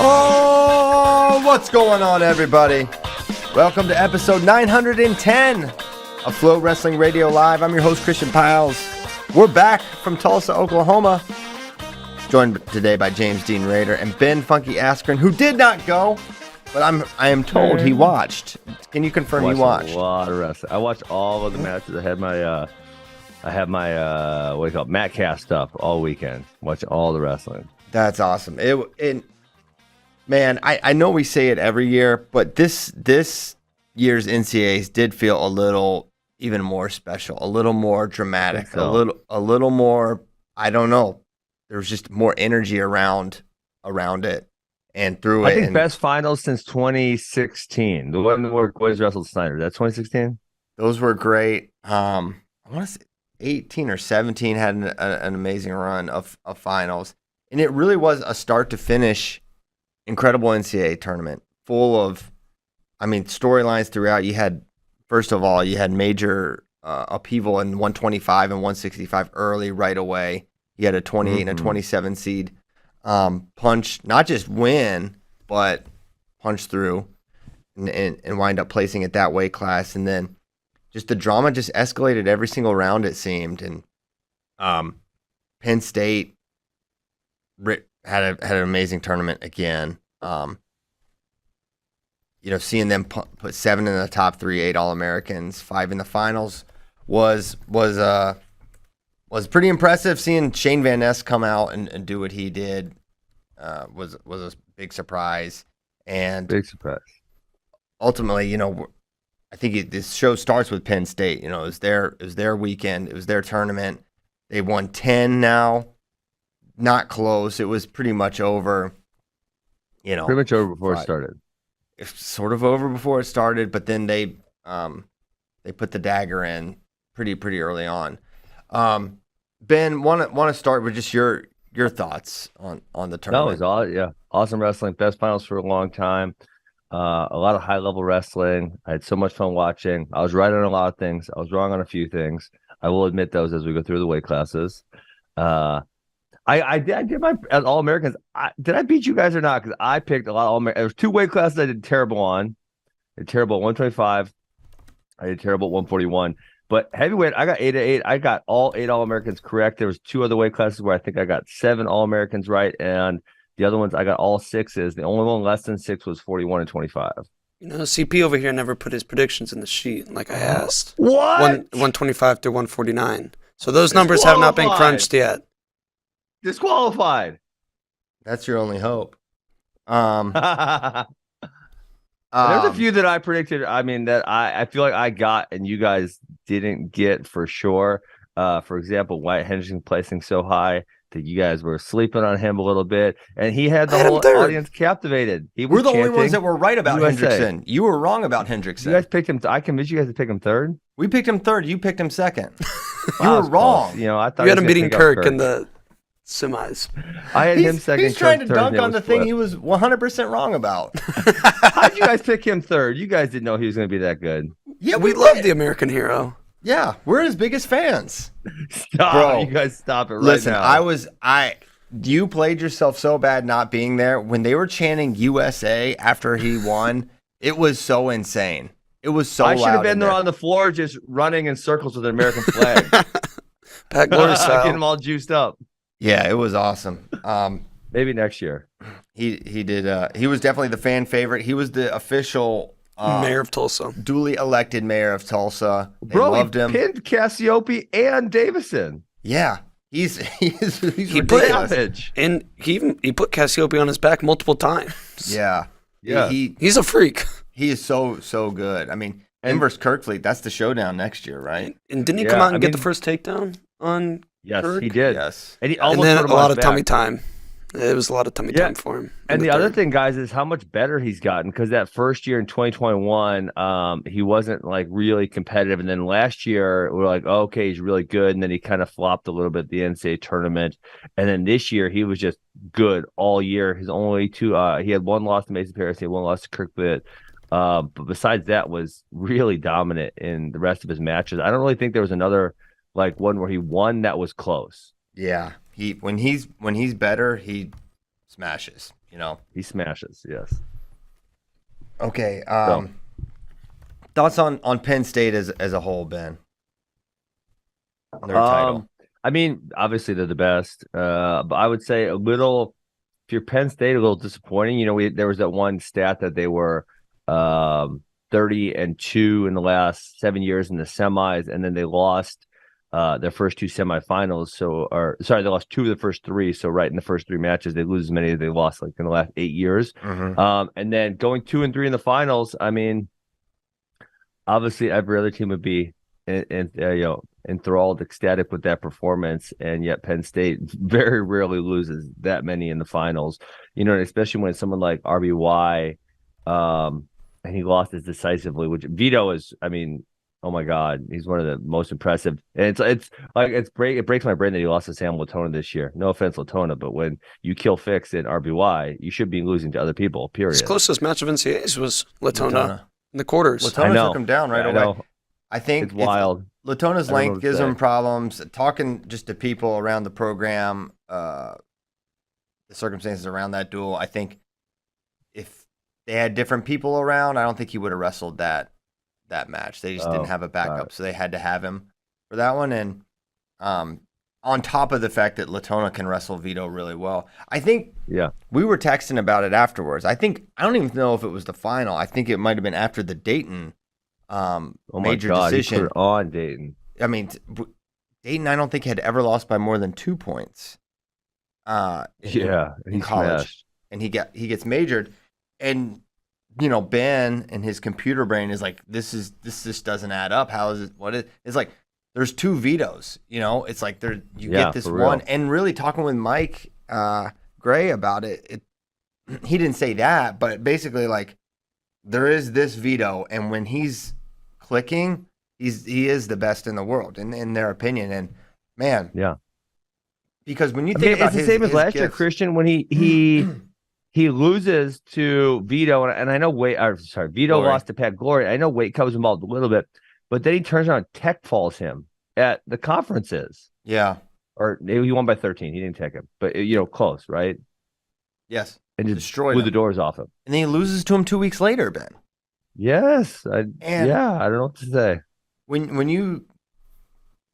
Oh, what's going on, everybody? Welcome to episode 910 of FloWrestling Radio Live. I'm your host, Christian Pyles. We're back from Tulsa, Oklahoma. Joined today by James Dean Rader and Ben Funky Askren, who did not go, but I am told he watched. Can you confirm you watched? A lot of wrestling. I watched all of the matches. I had my what do you call it, Matcast stuff all weekend. Watching all the wrestling. That's awesome. Man, I know we say it every year, but this year's NCAAs did feel a little even more special, a little more dramatic, so. a little more. I don't know. There was just more energy around it and through it. I think best finals since 2016. The one where boys wrestled Snyder. That's 2016. Those were great. I want to say 18 or 17 had an amazing run of finals, and it really was a start to finish incredible NCAA tournament full of, storylines throughout. First of all, you had major upheaval in 125 and 165 early right away. You had a 28 and a 27 seed punch, not just win, but punch through and wind up placing it that weight class. And then just the drama just escalated every single round, it seemed. And Penn State had an amazing tournament again. Seeing them put 7 in the top 3, 8 All-Americans, 5 in the finals was pretty impressive. Seeing Shane Van Ness come out and do what he did was a big surprise. And big surprise. Ultimately, I think this show starts with Penn State. It was their weekend. It was their tournament. They won 10 now. Not close. It was pretty much over. Pretty much over before it started. It's sort of over before it started, but then they put the dagger in pretty early on. Ben, want to start with just your thoughts on the tournament? No, it was awesome wrestling. Best finals for a long time. A lot of high level wrestling. I had so much fun watching. I was right on a lot of things. I was wrong on a few things. I will admit those as we go through the weight classes. I did my All Americans. Did I beat you guys or not? Because I picked a lot of All Americans. There was 2 weight classes I did terrible on. I did terrible at 125. I did terrible at 141. But heavyweight, I got 8-8. I got all 8 All-Americans correct. There was 2 other weight classes where I think I got 7 All-Americans right, and the other ones I got all 6s. The only one less than 6 was 41 and 25. CP over here never put his predictions in the sheet like I asked. What? 125 to 149. So those numbers have not been crunched yet. Disqualified. That's your only hope. There's a few that I predicted. That I feel like I got and you guys didn't get for sure. For example, Wyatt Henderson placing so high that you guys were sleeping on him a little bit, and he had the whole audience captivated. We're the only ones that were right about Hendrickson. You were wrong about Hendrickson. You guys picked him. I convinced you guys to pick him third. We picked him third. You picked him second. You were wrong. Close. I thought you had him beating Kirk in the semis. I had him second. He's trying to dunk on the thing he was 100% wrong about. How'd you guys pick him third? You guys didn't know he was going to be that good. Yeah, we love the American hero. Yeah, we're his biggest fans. Stop, bro. You guys stop it right now. Listen, you played yourself so bad not being there. When they were chanting USA after he won, it was so insane. It was so loud. I should have been there on the floor just running in circles with an American flag. Pat Glory style. Getting them all juiced up. Yeah, it was awesome. Maybe next year. He did. He was definitely the fan favorite. He was the official mayor of Tulsa, duly elected mayor of Tulsa. They Bro, loved him. He pinned Cassiope and Davison. Yeah, he's ridiculous. And he put Cassiope on his back multiple times. Yeah. He's a freak. He is so good. Him versus Kirkfleet, that's the showdown next year, right? And didn't he come out and get the first takedown on Yes, Kirk? he did. Yes. And then a lot of tummy time. It was a lot of tummy time for him. And the other thing, guys, is how much better he's gotten, because that first year in 2021, he wasn't like really competitive. And then last year, we were like, oh, okay, he's really good. And then he kind of flopped a little bit at the NCAA tournament. And then this year, he was just good all year. His only 2, he had 1 loss to Mason Paris, he had 1 loss to Kirkwood. But besides that, was really dominant in the rest of his matches. I don't really think there was another one where he won that was close. Yeah, when he's better, he smashes. You know. He smashes. Yes. Okay. Thoughts on Penn State as a whole, Ben? Their title. I mean, obviously they're the best. But I would say a little. If you're Penn State, a little disappointing. You know, there was that one stat that they were 30-2 in the last 7 years in the semis, and then they lost their first two semifinals. They lost two of the first three. So right in the first three matches, they lose as many as they lost like in the last 8 years. And then going 2-3 in the finals. I mean, obviously every other team would be enthralled, ecstatic with that performance, and yet Penn State very rarely loses that many in the finals. You know, especially when someone like RBY, and he lost as decisively, which Vito is. I mean, oh my God, he's one of the most impressive. And it breaks my brain that he lost to Sam Latona this year. No offense, Latona, but when you kill Fix in RBY, you should be losing to other people. Period. His closest match of NCAAs was Latona in the quarters. Latona took him down right away. I think it's wild. Latona's length gives him problems. Talking just to people around the program, the circumstances around that duel, I think if they had different people around, I don't think he would have wrestled that match. They just didn't have a backup, so they had to have him for that one. And on top of the fact that Latona can wrestle Vito really well, I think we were texting about it afterwards. I don't even know if it was the final. I think it might have been after the Dayton major decision. He put it on Dayton. I mean, Dayton, I don't think had ever lost by more than 2 points. In college, smashed. And he gets majored, and you know, Ben and his computer brain is like, this just doesn't add up. How is it? It's like there's two vetoes. You know, it's like you get this one, and really talking with Mike Gray about it. He didn't say that, but basically like there is this veto, and when he's clicking, he is the best in the world in their opinion. And man, because when you think about it's the same as last year, Christian, when he loses to Vito, and I know Vito lost to Pat Glory. I know weight comes involved a little bit, but then he turns around and tech falls him at the conferences. Yeah. Or maybe he won by 13. He didn't tech him, but close, right? Yes. And just blew the doors off him. And then he loses to him 2 weeks later, Ben. Yes. I don't know what to say. When you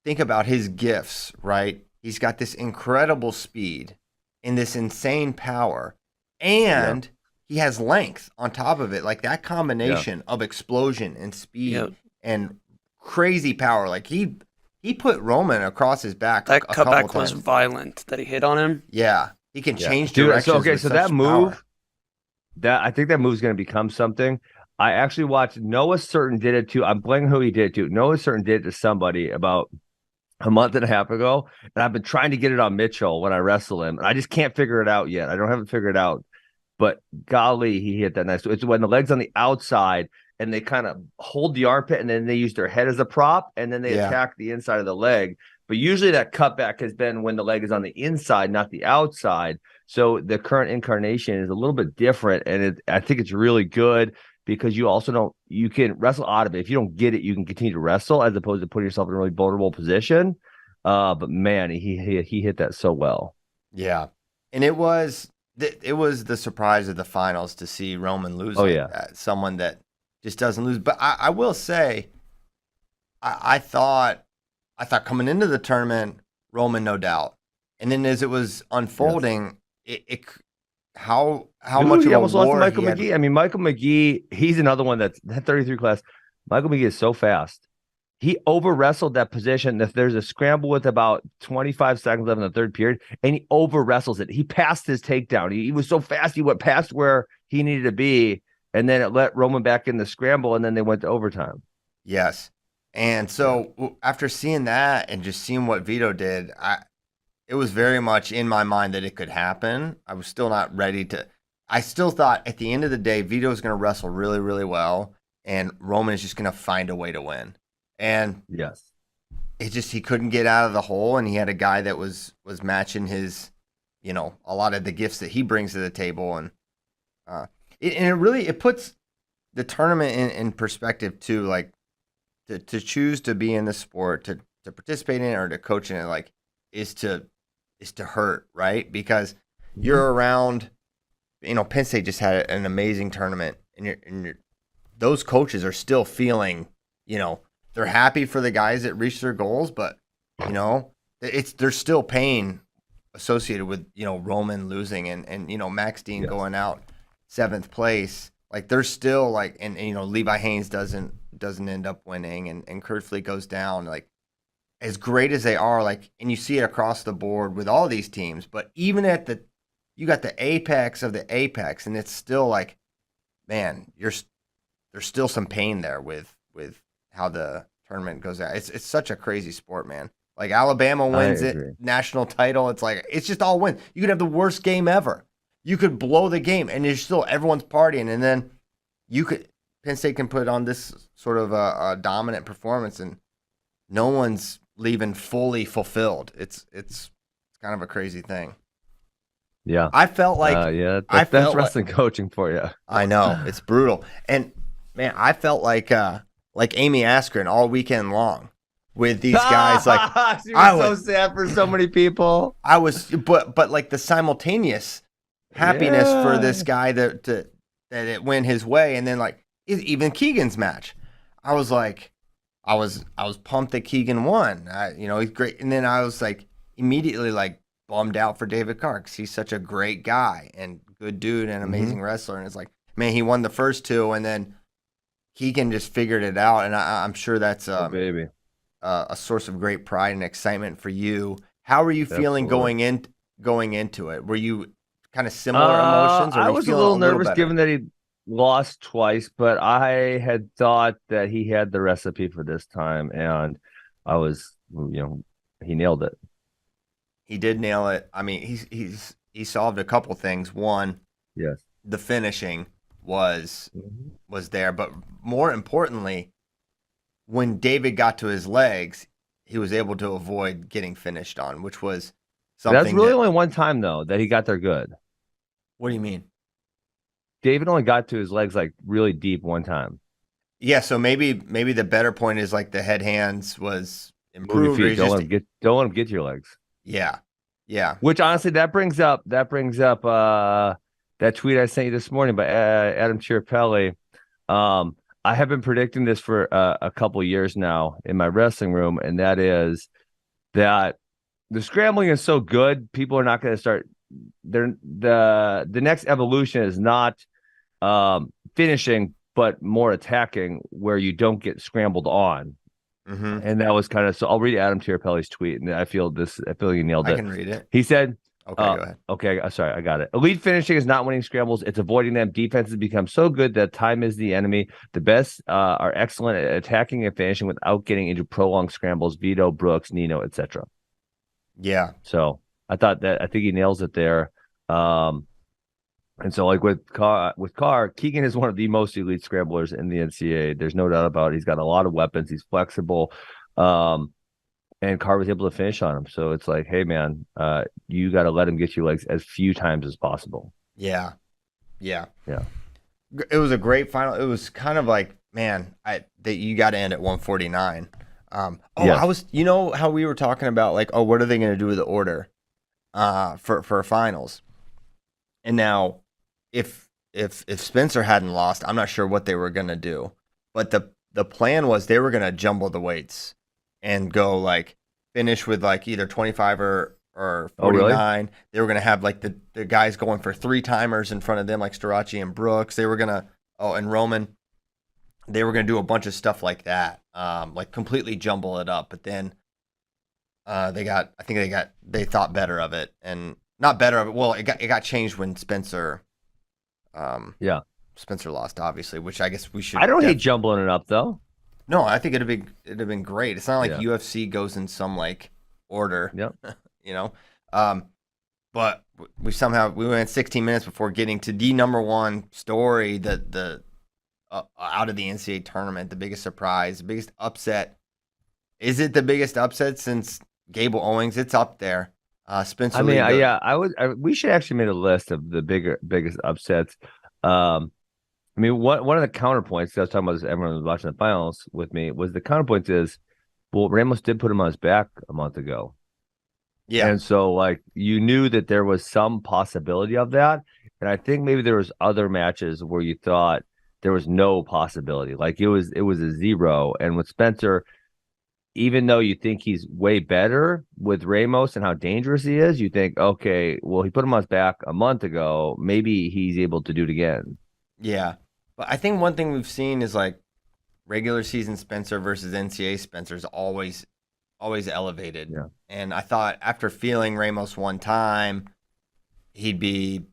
think about his gifts, right? He's got this incredible speed and this insane power, and he has length on top of it. Like that combination of explosion and speed and crazy power. Like he put Roman across his back. That cutback was violent that he hit on him. Yeah. He can change directions. So that move, I think that move is going to become something. I actually watched Noah Certain did it too. I'm blanking who he did it to. Noah Certain did it to somebody about a month and a half ago, and I've been trying to get it on Mitchell when I wrestle him, and I just can't figure it out yet. I don't have it figured out, but golly, he hit that nice. It's when the leg's on the outside, and they kind of hold the armpit, and then they use their head as a prop, and then they attack the inside of the leg. But usually that cutback has been when the leg is on the inside, not the outside. So the current incarnation is a little bit different, and I think it's really good because you can wrestle out of it. If you don't get it, you can continue to wrestle as opposed to putting yourself in a really vulnerable position. But man, he hit that so well. Yeah, and it was the surprise of the finals to see Roman lose. Someone that just doesn't lose. But I will say, I thought coming into the tournament, Roman, no doubt. And then as it was unfolding, how much he of a almost lost to war Michael he had. McGee. I mean, Michael McGee, he's another one that 33 class. Michael McGee is so fast. He over wrestled that position. If there's a scramble with about 25 seconds left in the third period, and he over wrestles it. He passed his takedown. He was so fast. He went past where he needed to be, and then it let Roman back in the scramble, and then they went to overtime. Yes. And so after seeing that and just seeing what Vito did, it was very much in my mind that it could happen. I was still not ready to. I still thought at the end of the day, Vito is going to wrestle really, really well, and Roman is just going to find a way to win. And yes, he couldn't get out of the hole, and he had a guy that was matching his, a lot of the gifts that he brings to the table, and it puts the tournament in perspective too, like. To choose to be in the sport, to participate in it or to coach in it, like is to hurt, right? Because you're around Penn State just had an amazing tournament, and those coaches are still feeling, they're happy for the guys that reach their goals, but there's still pain associated with Roman losing and Max Dean going out 7th place. Like there's still like and Levi Haynes doesn't end up winning and Kurt Fleet goes down. Like as great as they are, like, and you see it across the board with all these teams, but even you got the apex of the apex, and it's still like, man, there's still some pain there with how the tournament goes out. It's such a crazy sport, man. Like Alabama wins it, national title. It's like it's just all wins. You could have the worst game ever. You could blow the game, and there's still everyone's partying, and then Penn State can put on this sort of a dominant performance, and no one's leaving fully fulfilled. It's kind of a crazy thing. Yeah, I felt like that's wrestling coaching for you. I know it's brutal, and man, I felt like Amy Askren all weekend long with these guys. Like I was so sad for so many people. I was, but like the simultaneous happiness for this guy that it went his way, and then like even Keegan's match, I was like, I was pumped that Keegan won. He's great, and then I was like immediately like bummed out for David Carr because he's such a great guy and good dude and amazing wrestler, and it's like, man, he won the first 2, and then Keegan just figured it out, and I'm sure that's baby. A source of great pride and excitement for you. How were you feeling going into it? Were you kind of similar emotions? Or I was a little nervous given that he lost twice, but I had thought that he had the recipe for this time, and I was, he nailed it. He did nail it. I mean, he solved a couple things. One, yes, the finishing was there, but more importantly, when David got to his legs, he was able to avoid getting finished on, which was something. That's really only one time though that he got there good. What do you mean? David only got to his legs like really deep one time. Yeah, so maybe the better point is like the head hands was improved. Don't let him get to your legs. Yeah. Which honestly, that brings up that tweet I sent you this morning by Adam Chiarpelli. I have been predicting this for a couple years now in my wrestling room, and that is that the scrambling is so good, people are not going to start. The next evolution is not finishing, but more attacking, where you don't get scrambled on. And that was kind of so. I'll read Adam Chiarpelli's tweet, and I feel you nailed it. I can read it. He said, "Okay, go ahead." Okay, sorry, I got it. Elite finishing is not winning scrambles; it's avoiding them. Defenses become so good that time is the enemy. The best are excellent at attacking and finishing without getting into prolonged scrambles. Vito, Brooks, Nino, etc. Yeah. So I think he nails it there. And so, like with Carr, Keegan is one of the most elite scramblers in the NCAA. There's no doubt about it. He's got a lot of weapons. He's flexible. And Carr was able to finish on him. So it's like, hey, man, you got to let him get your legs as few times as possible. Yeah. It was a great final. It was kind of like, man, that you got to end at 149. Yes. I was, how we were talking about like, what are they going to do with the order for finals? And now, if Spencer hadn't lost, I'm not sure what they were gonna do. But the plan was they were gonna jumble the weights and go like finish with like either 25 or 49. Oh, really? They were gonna have like the guys going for 3-timers in front of them, like Storace and Brooks. They were gonna and Roman. They were gonna do a bunch of stuff like that, like completely jumble it up. But then they thought better of it and. Not better of it. Well, it got changed when Spencer. Spencer lost, obviously, which I guess we should. I don't hate jumbling it up though. No, I think it'd have been great. It's not like UFC goes in some like order. Yep. But we went 16 minutes before getting to the number one story, the out of the NCAA tournament, the biggest surprise, the biggest upset. Is it the biggest upset since Gable Owings? It's up there. Spencer. We should actually make a list of the biggest upsets. One of the counterpoints I was talking about this. Everyone was watching the finals with me. Was the counterpoint is, well, Ramos did put him on his back a month ago. Yeah, and so like you knew that there was some possibility of that, And I think maybe there was other matches where you thought there was no possibility. Like it was a zero. And with Spencer, even though you think he's way better with Ramos and how dangerous he is, you think, okay, well, he put him on his back a month ago. Maybe he's able to do it again. Yeah. But I think one thing we've seen is like regular season Spencer versus NCAA Spencer is always elevated. Yeah. And I thought after feeling Ramos one time, he'd be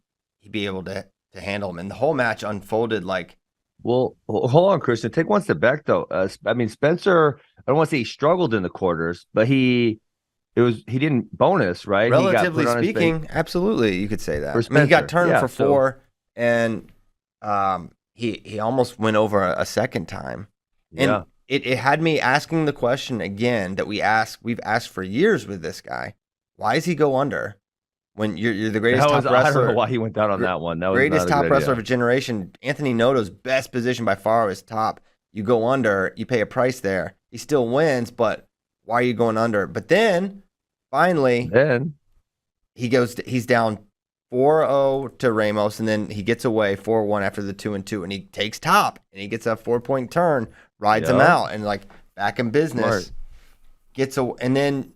able to handle him. And the whole match unfolded like. Well, hold on, Christian. Take one step back, though. I mean, Spencer, I don't want to say he struggled in the quarters, but he didn't bonus, right? Relatively speaking, absolutely, you could say that. I mean, he got turned for 4, and he almost went over a second time. And it had me asking the question again that we've asked for years with this guy. Why does he go under? When you're the greatest top wrestler. I don't know why he went down on that one. That was greatest not a top wrestler of a generation. Anthony Noto's best position by far was top. You go under, you pay a price there. He still wins, but why are you going under? But then, finally, he's down 4-0 to Ramos, and then he gets away 4-1 after the 2-2, and he takes top, and he gets a 4-point turn, rides him out, and like back in business. And then.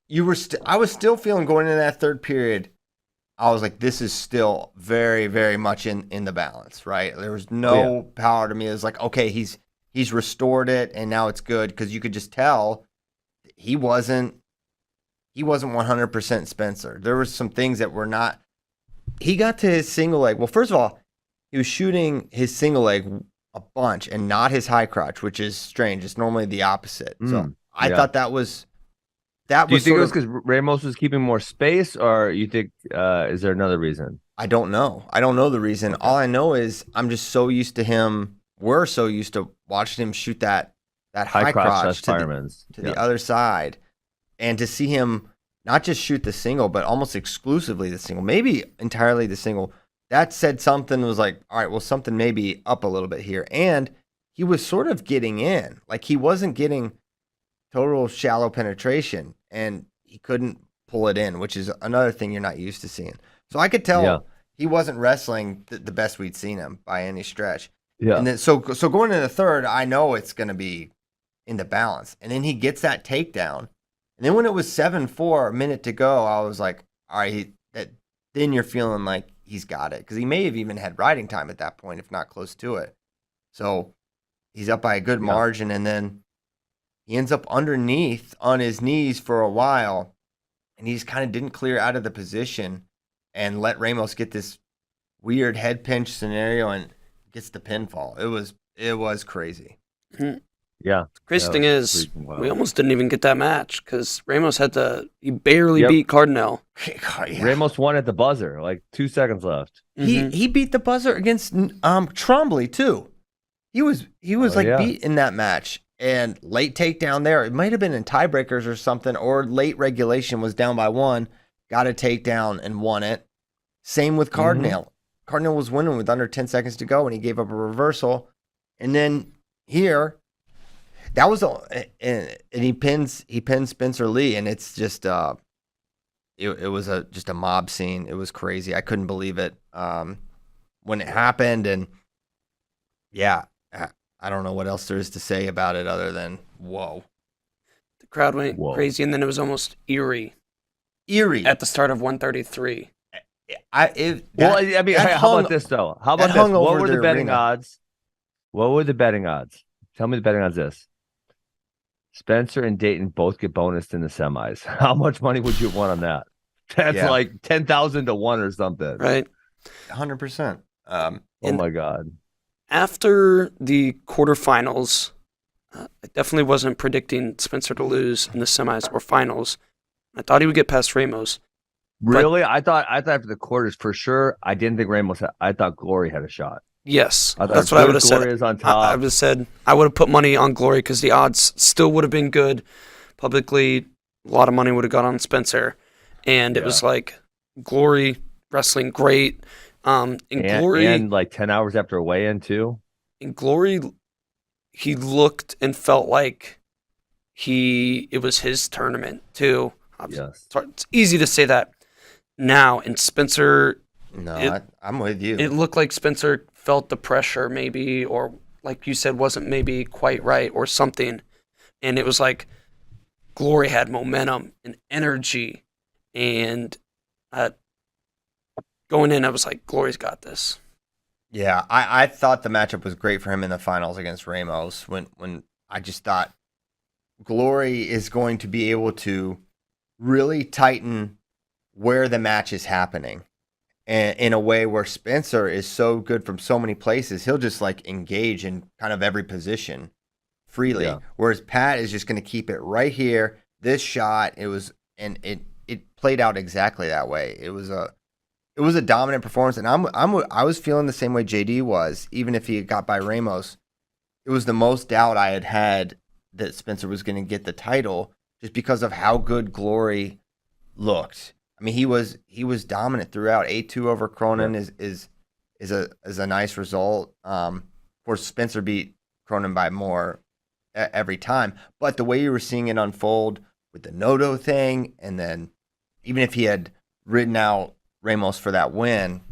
I was still feeling going into that third period. I was like, this is still very, very much in the balance, right? There was no power to me. It was like, okay, he's restored it, and now it's good because you could just tell he wasn't 100% Spencer. There was some things that were not. He got to his single leg. Well, first of all, he was shooting his single leg a bunch and not his high crotch, which is strange. It's normally the opposite. So I thought that was. Do you think it was because Ramos was keeping more space, or you think is there another reason? I don't know. I don't know the reason. All I know is I'm just so used to him. We're so used to watching him shoot that high crotch to the other side, and to see him not just shoot the single, but almost exclusively the single, maybe entirely the single. That said something was like, all right, well, something may be up a little bit here, and he was sort of getting in, like he wasn't getting total shallow penetration, and he couldn't pull it in, which is another thing you're not used to seeing. So I could tell he wasn't wrestling the best we'd seen him by any stretch. Yeah. And then so going into the third, I know it's going to be in the balance. And then he gets that takedown. And then when it was 7-4, a minute to go, I was like, all right, then you're feeling like he's got it, because he may have even had riding time at that point, if not close to it. So he's up by a good margin, and then he ends up underneath on his knees for a while, and he just kind of didn't clear out of the position and let Ramos get this weird head pinch scenario and gets the pinfall. It was crazy. Yeah. The crazy thing is, we almost didn't even get that match because Ramos he barely beat Cornell. Ramos won at the buzzer, like 2 seconds left. He beat the buzzer against Trombley too. He was beat in that match. And late takedown there. It might have been in tiebreakers or something, or late regulation, was down by 1, got a takedown and won it. Same with Cardinal. Cardinal was winning with under 10 seconds to go, and he gave up a reversal. And then here, that was and he pins Spencer Lee, and it's just it was just a mob scene. It was crazy. I couldn't believe it when it happened, and I don't know what else there is to say about it other than whoa. The crowd went crazy, and then it was almost eerie at the start of 133. How about this though? How about this? What were the betting odds? What were the betting odds? Tell me the betting odds. This Spencer and Dayton both get bonused in the semis. How much money would you have won on that? That's like 10,000 to 1 or something, right? 100%. Oh my God. After the quarterfinals, I definitely wasn't predicting Spencer to lose in the semis or finals. I thought he would get past Ramos. Really? I thought after the quarters for sure. I didn't think Ramos. I thought Glory had a shot. Yes, that's what I would have said. Is on top. I would have said I would have put money on Glory because the odds still would have been good. Publicly, a lot of money would have gone on Spencer, and it was like Glory wrestling great. Glory, and like 10 hours after a weigh-in too. In Glory, he looked and felt like it was his tournament too. Yes. It's easy to say that now. And Spencer, No, I'm with you. It looked like Spencer felt the pressure maybe, or like you said, wasn't maybe quite right or something. And it was like Glory had momentum and energy. And going in, I was like, Glory's got this. Yeah, I thought the matchup was great for him in the finals against Ramos when I just thought Glory is going to be able to really tighten where the match is happening. And in a way where Spencer is so good from so many places, he'll just like engage in kind of every position freely. Yeah. Whereas Pat is just going to keep it right here. This shot, it played out exactly that way. It was a dominant performance, and I was feeling the same way JD was, even if he got by Ramos. It was the most doubt I had that Spencer was going to get the title, just because of how good Glory looked. I mean, he was dominant throughout. 8-2 over Cronin is a nice result. Of course, Spencer beat Cronin by more every time, but the way you were seeing it unfold with the Noto thing, and then even if he had ridden out Ramos for that win,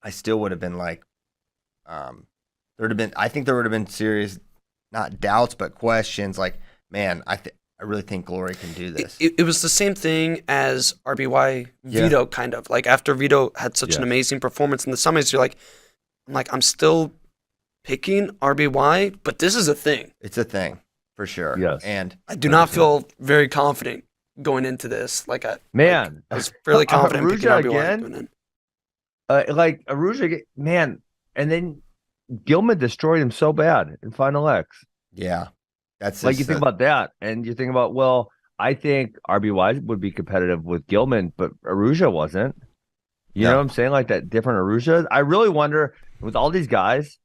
I still would have been like, I think there would have been serious, not doubts, but questions like, man, I really think Glory can do this. It was the same thing as RBY Vito, kind of. Like, after Vito had such an amazing performance in the semis, I'm still picking RBY, but this is a thing. It's a thing, for sure. Yes. And I do not feel very confident going into this. I was fairly confident picking Aruja RBY again? going in. Aruja, man, and then Gilman destroyed him so bad in Final X. yeah, that's Like, you think about that, and you think about, well, I think RBY would be competitive with Gilman, but Aruja wasn't. You know what I'm saying? Like, that different Aruja. I really wonder, with all these guys,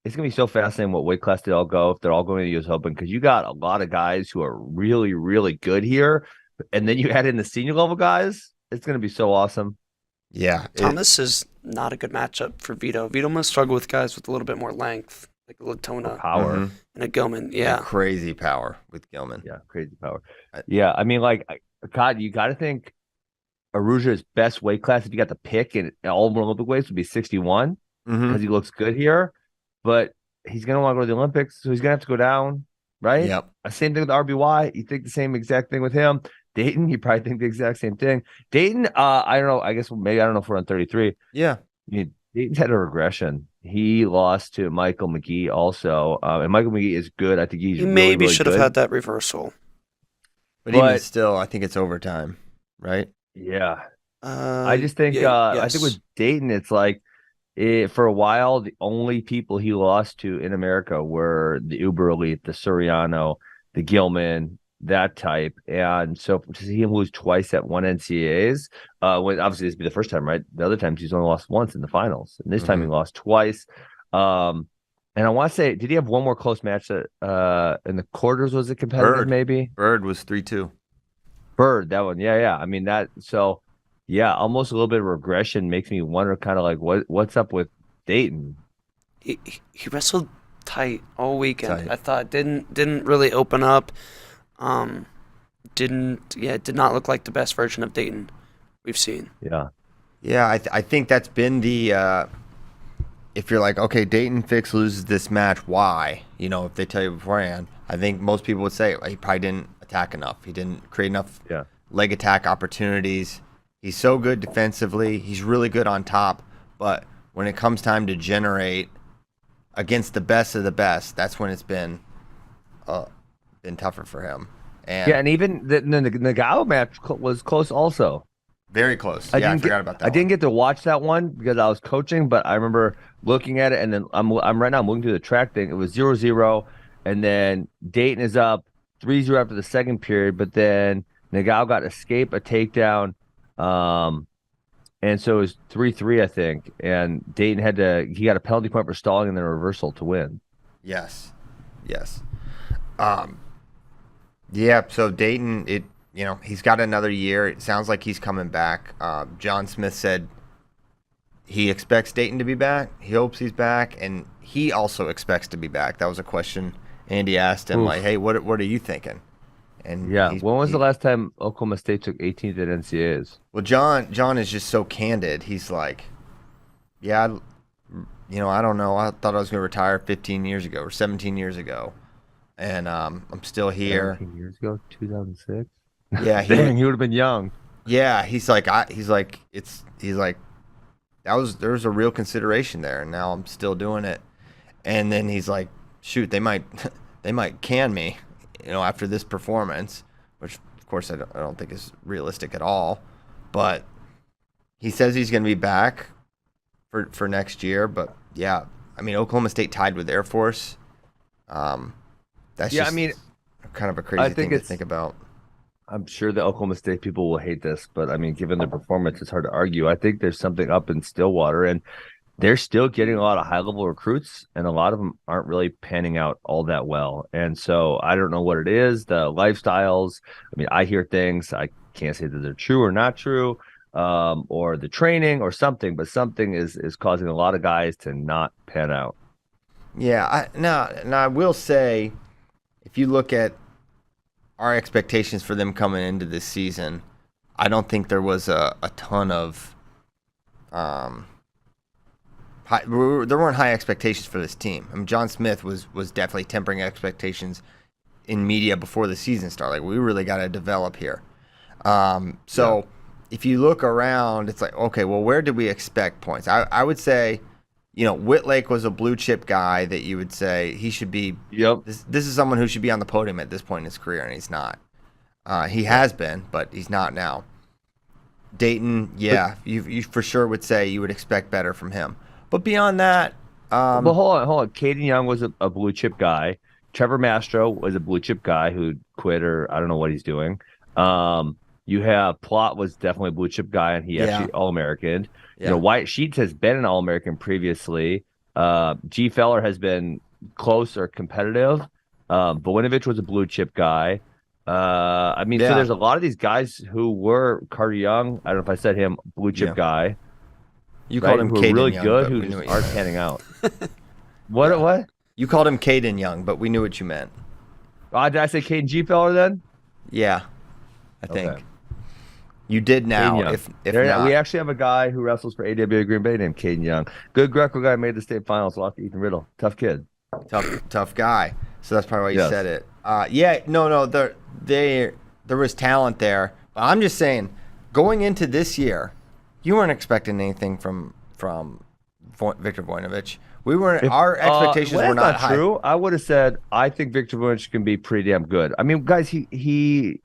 it's going to be so fascinating what weight class they all go, if they're all going to the US Open, because you got a lot of guys who are really, really good here, and then you add in the senior level guys. It's going to be so awesome. Yeah. Thomas is not a good matchup for Vito. Vito must struggle with guys with a little bit more length, like a Latona Power. and a Gilman. Yeah. And crazy power with Gilman. Yeah, crazy power. Yeah, I mean, God, you got to think Aruja's best weight class, if you got to pick in all Olympic weights, would be 61, because he looks good here. But he's going to want to go to the Olympics, so he's going to have to go down, right? Yep. Same thing with RBY. You think the same exact thing with him. Dayton, you probably think the exact same thing. Dayton, I don't know. I guess maybe I don't know if we're on 33. Yeah. Dayton's had a regression. He lost to Michael McGee also, and Michael McGee is good. I think he maybe really should have good. had that reversal. But even still, I think it's overtime, right? Yeah. I just think I think with Dayton, it's like for a while, the only people he lost to in America were the uber elite, the Soriano, the Gilman, that type. And so to see him lose twice at one NCAAs, when obviously this would be the first time, right? The other times he's only lost once in the finals, and this time he lost twice. And I want to say, did he have one more close match that in the quarters? Was it competitive? Maybe Bird was 3-2. Bird, that one, yeah. I mean that. So yeah, almost a little bit of regression makes me wonder, kind of like what's up with Dayton. He wrestled tight all weekend. I thought didn't really open up. Did not look like the best version of Dayton we've seen. Yeah, I think that's been the if you're like, okay, Dayton Fix loses this match, why? If they tell you beforehand, I think most people would say he probably didn't attack enough. He didn't create enough leg attack opportunities. He's so good defensively. He's really good on top. But when it comes time to generate against the best of the best, that's when it's been tougher for him. And even the Nagao match was close also. Very close. I forgot about that. I didn't get to watch that one because I was coaching, but I remember looking at it, and then I'm right now looking through the track thing. It was 0-0, and then Dayton is up 3-0 after the second period, but then Nagao got a takedown, and so it was 3-3, I think. And Dayton he got a penalty point for stalling and then a reversal to win. Yes. Yeah, so Dayton, he's got another year. It sounds like he's coming back. John Smith said he expects Dayton to be back. He hopes he's back, and he also expects to be back. That was a question Andy asked him, like, hey, what are you thinking? And when was the last time Oklahoma State took 18th at NCAAs? Well, John is just so candid. He's like, yeah, I don't know. I thought I was going to retire 15 years ago or 17 years ago, and I'm still here. 17 years ago, 2006. Yeah, Dang, he would have been young. yeah. He's like there was a real consideration there, and now I'm still doing it. And then he's like, shoot, they might they might can me, after this performance, which of course I don't think is realistic at all. But he says he's going to be back for next year. But yeah, I mean, Oklahoma State tied with Air Force. That's Yeah, just I mean, kind of a I crazy think thing to it's. think about. I'm sure the Oklahoma State people will hate this, but I mean, given their performance, it's hard to argue. I think there's something up in Stillwater, and they're still getting a lot of high level recruits, and a lot of them aren't really panning out all that well. And so I don't know what it is, the lifestyles. I mean, I hear things, I can't say that they're true or not true, or the training or something, but something is causing a lot of guys to not pan out. Yeah, now I will say, if you look at our expectations for them coming into this season, I don't think there was a ton of there weren't high expectations for this team. I mean, John Smith was definitely tempering expectations in media before the season started. Like, we really got to develop here. So if you look around, it's like, okay, well, where did we expect points? I would say, Whitlake was a blue chip guy that you would say he should be. Yep. This is someone who should be on the podium at this point in his career, and he's not. He has been, but he's not now. Dayton, yeah, you for sure would say you would expect better from him. But beyond that, But hold on. Caden Young was a blue chip guy. Trevor Mastro was a blue chip guy who quit, or I don't know what he's doing. You have Plott was definitely a blue chip guy, and he actually All-American. Yeah. Wyatt Sheets has been an All-American previously. G. Feller has been close or competitive. Voinovich was a blue chip guy. So there's a lot of these guys who were Carter Young. I don't know if I said him, blue chip guy. You right? called him who are Caden really Young, good, but who we knew just what you aren't meant. panning out. What? You called him Caden Young, but we knew what you meant. Did I say Caden G. Feller then? Yeah, I think. Okay. You did now. Caden Young. If not, We actually have a guy who wrestles for AWA Green Bay named Caden Young. Good Greco guy, made the state finals. Lost to Ethan Riddle. Tough kid. tough guy. So that's probably why you said it. No. There was talent there. But I'm just saying, going into this year, you weren't expecting anything from Victor Voinovich. We weren't. Our expectations were not high. True. I would have said I think Victor Voinovich can be pretty damn good. I mean, guys, he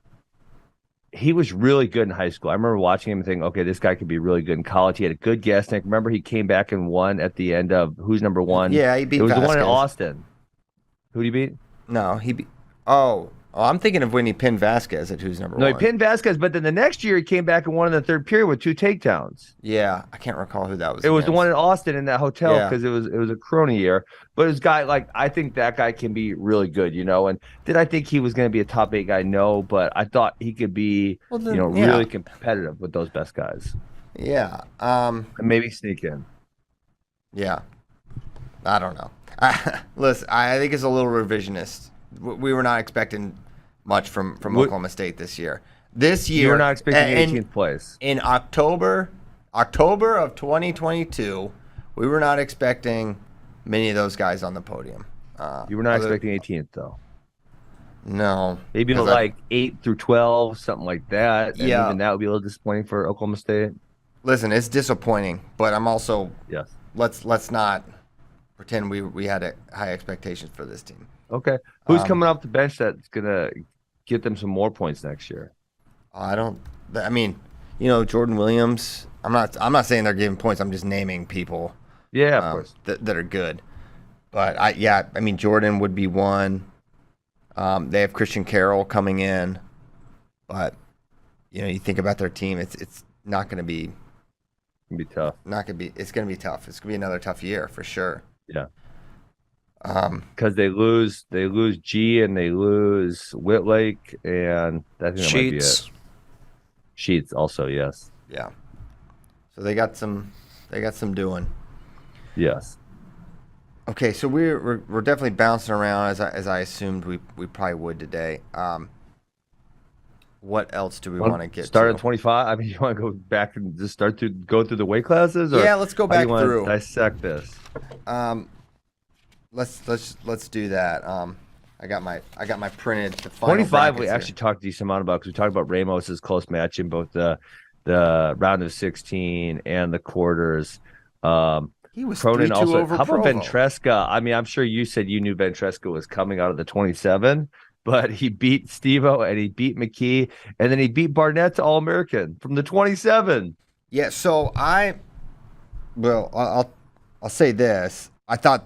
was really good in high school. I remember watching him and thinking, okay, this guy could be really good in college. He had a good gas tank. Remember, he came back and won at the end of Who's Number One? Yeah, he beat. It was Vasquez. the one in Austin. Who did he beat? No, he beat. Oh, I'm thinking of when he pinned Vasquez at Who's Number One. No, he pinned Vasquez, but then the next year he came back and won in the third period with 2 takedowns. Yeah, I can't recall who that was. It was the against. one in Austin in that hotel because it was a crony year. But this guy, I think that guy can be really good, And did I think he was going to be a top 8 guy? No, but I thought he could be, really competitive with those best guys. Yeah. And maybe sneak in. Yeah. I don't know. Listen, I think it's a little revisionist. We were not expecting much from Oklahoma State this year. This year, you were not expecting 18th place. In October of 2022, we were not expecting many of those guys on the podium. You were not expecting 18th, though. No. Maybe 8 through 12, something like that. And yeah. Even that would be a little disappointing for Oklahoma State. Listen, it's disappointing, but I'm also yes. Let's not pretend we had high expectations for this team. Okay. Who's coming off the bench that's gonna get them some more points next year? Jordan Williams. I'm not saying they're giving points. I'm just naming people. Yeah, of course. That are good. But Jordan would be one. They have Christian Carroll coming in, but you think about their team. It's not going to be. It's gonna be tough. It's going to be tough. It's going to be another tough year for sure. Yeah. Because they lose G and they lose Whitlake and I think that might be it. Sheets also, yes. Yeah. So they got some doing. Yes. Okay, so we're definitely bouncing around as I assumed we probably would today. what else do we want to get Start to? at 25. I mean, you want to go back and just go through the weight classes? Or Yeah, let's go back through. Dissect this. Let's do that. I got my printed the final 25 we brackets actually talked a decent amount about, because we talked about Ramos's close match in both the round of 16 and the quarters. He was Cronin 3-2 also. over How about Provo. Ventresca? I mean, I'm sure you said you knew Ventresca was coming out of the 27, but he beat Steve-O and he beat McKee, and then he beat Barnett to All-American from the 27. Yeah, so I'll say this. I thought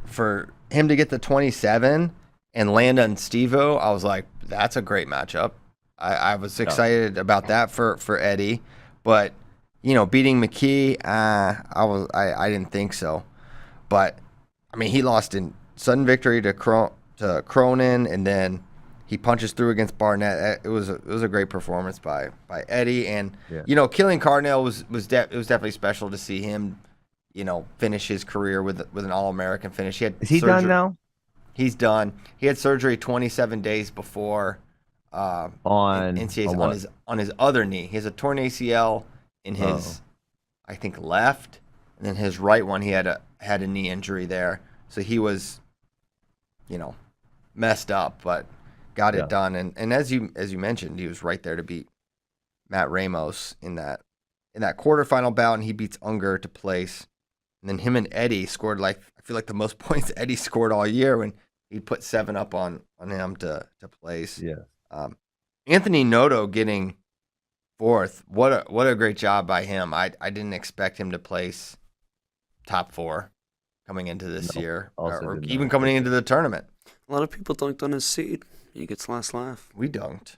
for him to get the 27 and land on Steve-O, I was like, that's a great matchup. I was excited about that for Eddie, but beating McKee, I didn't think so. But I mean, he lost in sudden victory to Cronin, and then he punches through against Barnett. It was a great performance by Eddie, and killing Cornell was definitely special to see him, finish his career with an All-American finish. Is he done now? He's done. He had surgery 27 days before on NCAAs on his other knee. He has a torn ACL in his, I think, left, and then his right one he had a knee injury there. So he was, messed up, but got it done. And as you mentioned, he was right there to beat Matt Ramos in that quarterfinal bout, and he beats Unger to place. And then him and Eddie scored I feel like the most points Eddie scored all year when he put 7 up on him to place. Yeah. Anthony Noto getting 4th. What a great job by him. I didn't expect him to place top 4 coming into this year, or even coming into the tournament. A lot of people dunked on his seed. He gets last laugh. We dunked.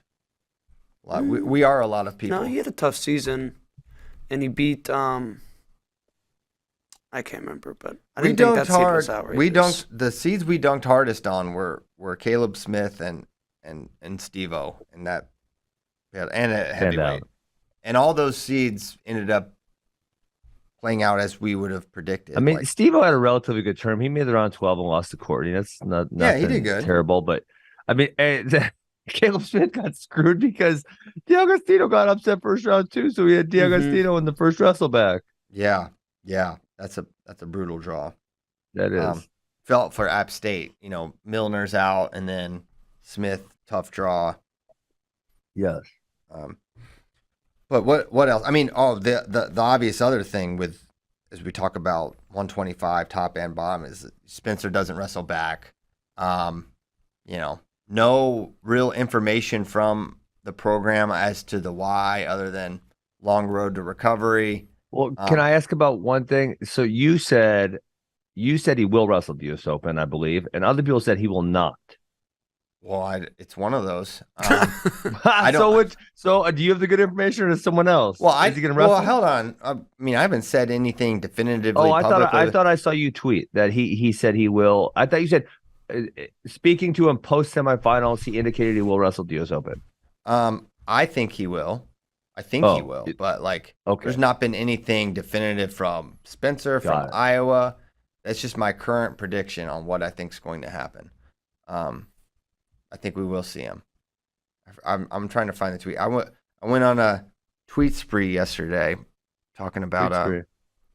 We are a lot of people. No, he had a tough season, and he beat I can't remember, but I didn't think that seed was outrageous. The seeds we dunked hardest on were Caleb Smith and Steve-O, and at heavyweight. And all those seeds ended up playing out as we would have predicted. I mean, Steve-O had a relatively good term. He made the round 12 and lost to Courtney. That's not he did good. Terrible, but I mean, Caleb Smith got screwed because D'Agostino got upset first round too, so we had D'Agostino in the first wrestle back. Yeah, that's a brutal draw. That is. Felt for App State, Milner's out, and then Smith, tough draw. Yes. But what else? I mean, the obvious other thing as we talk about 125 top and bottom is that Spencer doesn't wrestle back. No real information from the program as to the why, other than long road to recovery. Well, can I ask about one thing? So you said he will wrestle the US Open, I believe, and other people said he will not. Well, it's one of those. So do you have the good information, or is someone else? Well, is he going to wrestle? Well, hold on. I mean, I haven't said anything definitively. I thought I saw you tweet that he said he will. I thought you said, speaking to him post semifinals, he indicated he will wrestle the US Open. I think he will. He will, but there's not been anything definitive from Spencer, from Iowa. That's just my current prediction on what I think is going to happen. I think we will see him. I'm trying to find the tweet. I went on a tweet spree yesterday, talking about it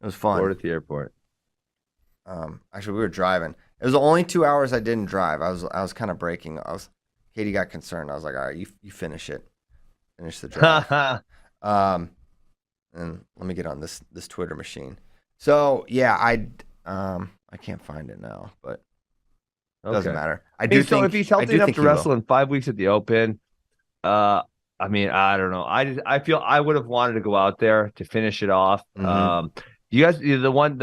was fun. Bored at the airport. Actually, we were driving. It was the only 2 hours I didn't drive. I was kind of braking. Katie got concerned. I was like, all right, you finish it. Finish the drive. And let me get on this Twitter machine. So yeah, I can't find it now, but it doesn't matter. I do think if he's healthy enough to wrestle in 5 weeks at the Open, I mean, I don't know. I feel I would have wanted to go out there to finish it off. Mm-hmm. You guys, the one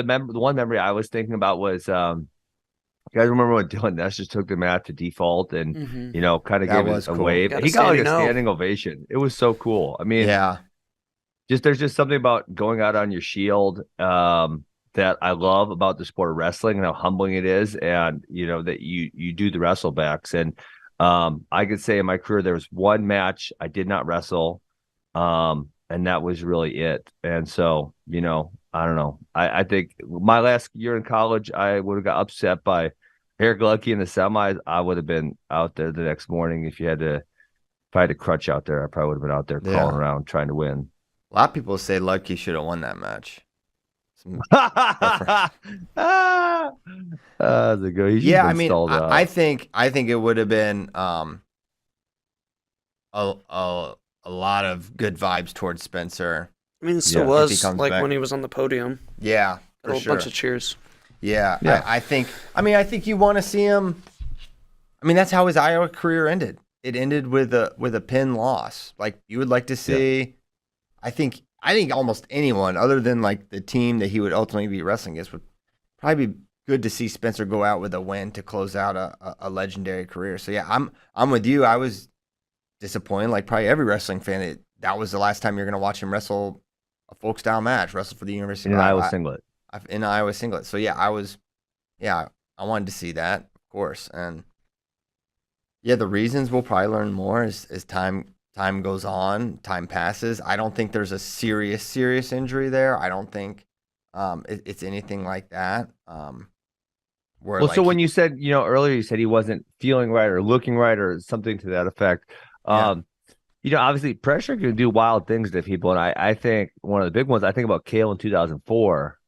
memory I was thinking about was, you guys remember when Dylan Ness just took the mat to default and kind of gave us a wave? He got a standing ovation. It was so cool. I mean, there's just something about going out on your shield that I love about the sport of wrestling and how humbling it is, and that you do the wrestlebacks. And I could say in my career there was one match I did not wrestle, and that was really it. And so I don't know. I think my last year in college I would have got upset by Eric Lucky in the semis. I would have been out there the next morning if you had to if I had a crutch out there, I probably would have been out there crawling around trying to win. A lot of people say Ludke should have won that match. That's a good. Yeah, I mean, I think it would have been a lot of good vibes towards Spencer. I mean, it still was like back. When he was on the podium. Yeah, for sure. A bunch of cheers. Yeah. I think you want to see him. I mean, that's how his Iowa career ended. It ended with a pin loss. Like you would like to see. Yeah. I think almost anyone other than like the team that he would ultimately be wrestling against would probably be good to see Spencer go out with a win to close out a legendary career. So yeah, I'm with you. I was disappointed, like probably every wrestling fan. That was the last time you're going to watch him wrestle a folk style match, wrestle for the University in of Iowa singlet. In Iowa singlet. So yeah, I wanted to see that, of course. And yeah, the reasons we'll probably learn more as time goes on, time passes. I don't think there's a serious injury there. I don't think it's anything like that. So when you said, earlier you said he wasn't feeling right or looking right or something to that effect, obviously pressure can do wild things to people. And I think one of the big ones, I think about Cale in 2004.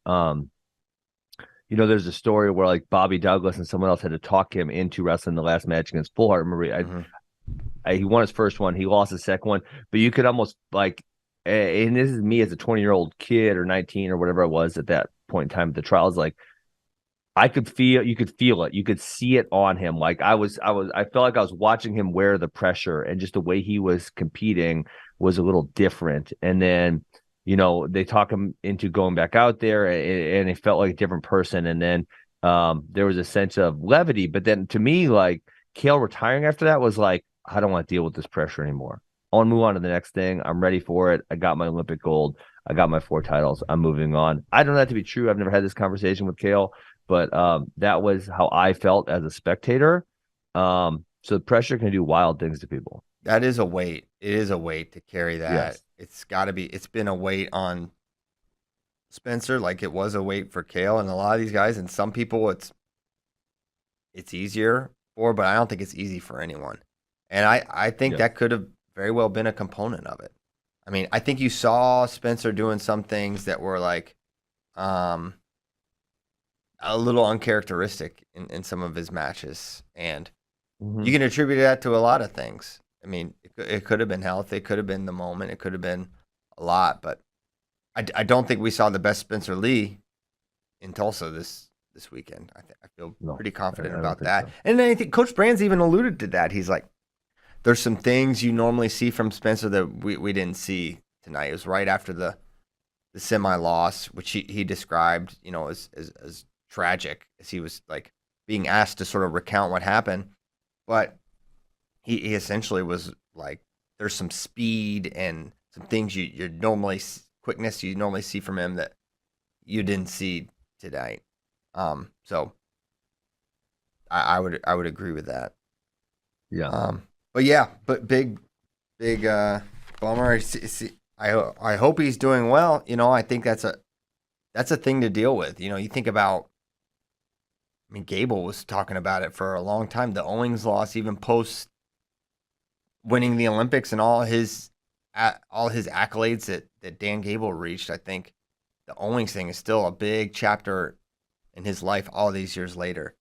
There's a story where like Bobby Douglas and someone else had to talk him into wrestling the last match against Full Heart. Remember, he won his first one. He lost his second one. But you could almost like, and this is me as a 20-year-old kid or 19 or whatever I was at that point in time at the trials, like, you could feel it. You could see it on him. Like I felt like I was watching him wear the pressure, and just the way he was competing was a little different. And then, they talk him into going back out there, and it felt like a different person. And then there was a sense of levity. But then to me, like Cale retiring after that was like, I don't want to deal with this pressure anymore. I want to move on to the next thing. I'm ready for it. I got my Olympic gold. I got my 4 titles. I'm moving on. I don't know that to be true. I've never had this conversation with Cale. But that was how I felt as a spectator. So pressure can do wild things to people. That is a weight. It is a weight to carry that. Yes. It's got to be. It's been a weight on Spencer, like it was a weight for Cale and a lot of these guys. And some people, it's easier for, but I don't think it's easy for anyone. And I think that could have very well been a component of it. I mean, I think you saw Spencer doing some things that were like, a little uncharacteristic in some of his matches, and you can attribute that to a lot of things. I mean, it could have been health, it could have been the moment, it could have been a lot, but I don't think we saw the best Spencer Lee in Tulsa this weekend. I feel pretty confident about that. So. And I think Coach Brand's even alluded to that. He's like, there's some things you normally see from Spencer that we didn't see tonight. It was right after the semi-loss, which he described, as tragic, as he was like being asked to sort of recount what happened. But he essentially was like, there's some speed and some things quickness you normally see from him that you didn't see tonight. So I would agree with that. Yeah. But big bummer. I hope he's doing well. I think that's a thing to deal with. You think about, I mean, Gable was talking about it for a long time. The Owings loss, even post winning the Olympics and all his accolades that Dan Gable reached, I think the Owings thing is still a big chapter in his life all these years later.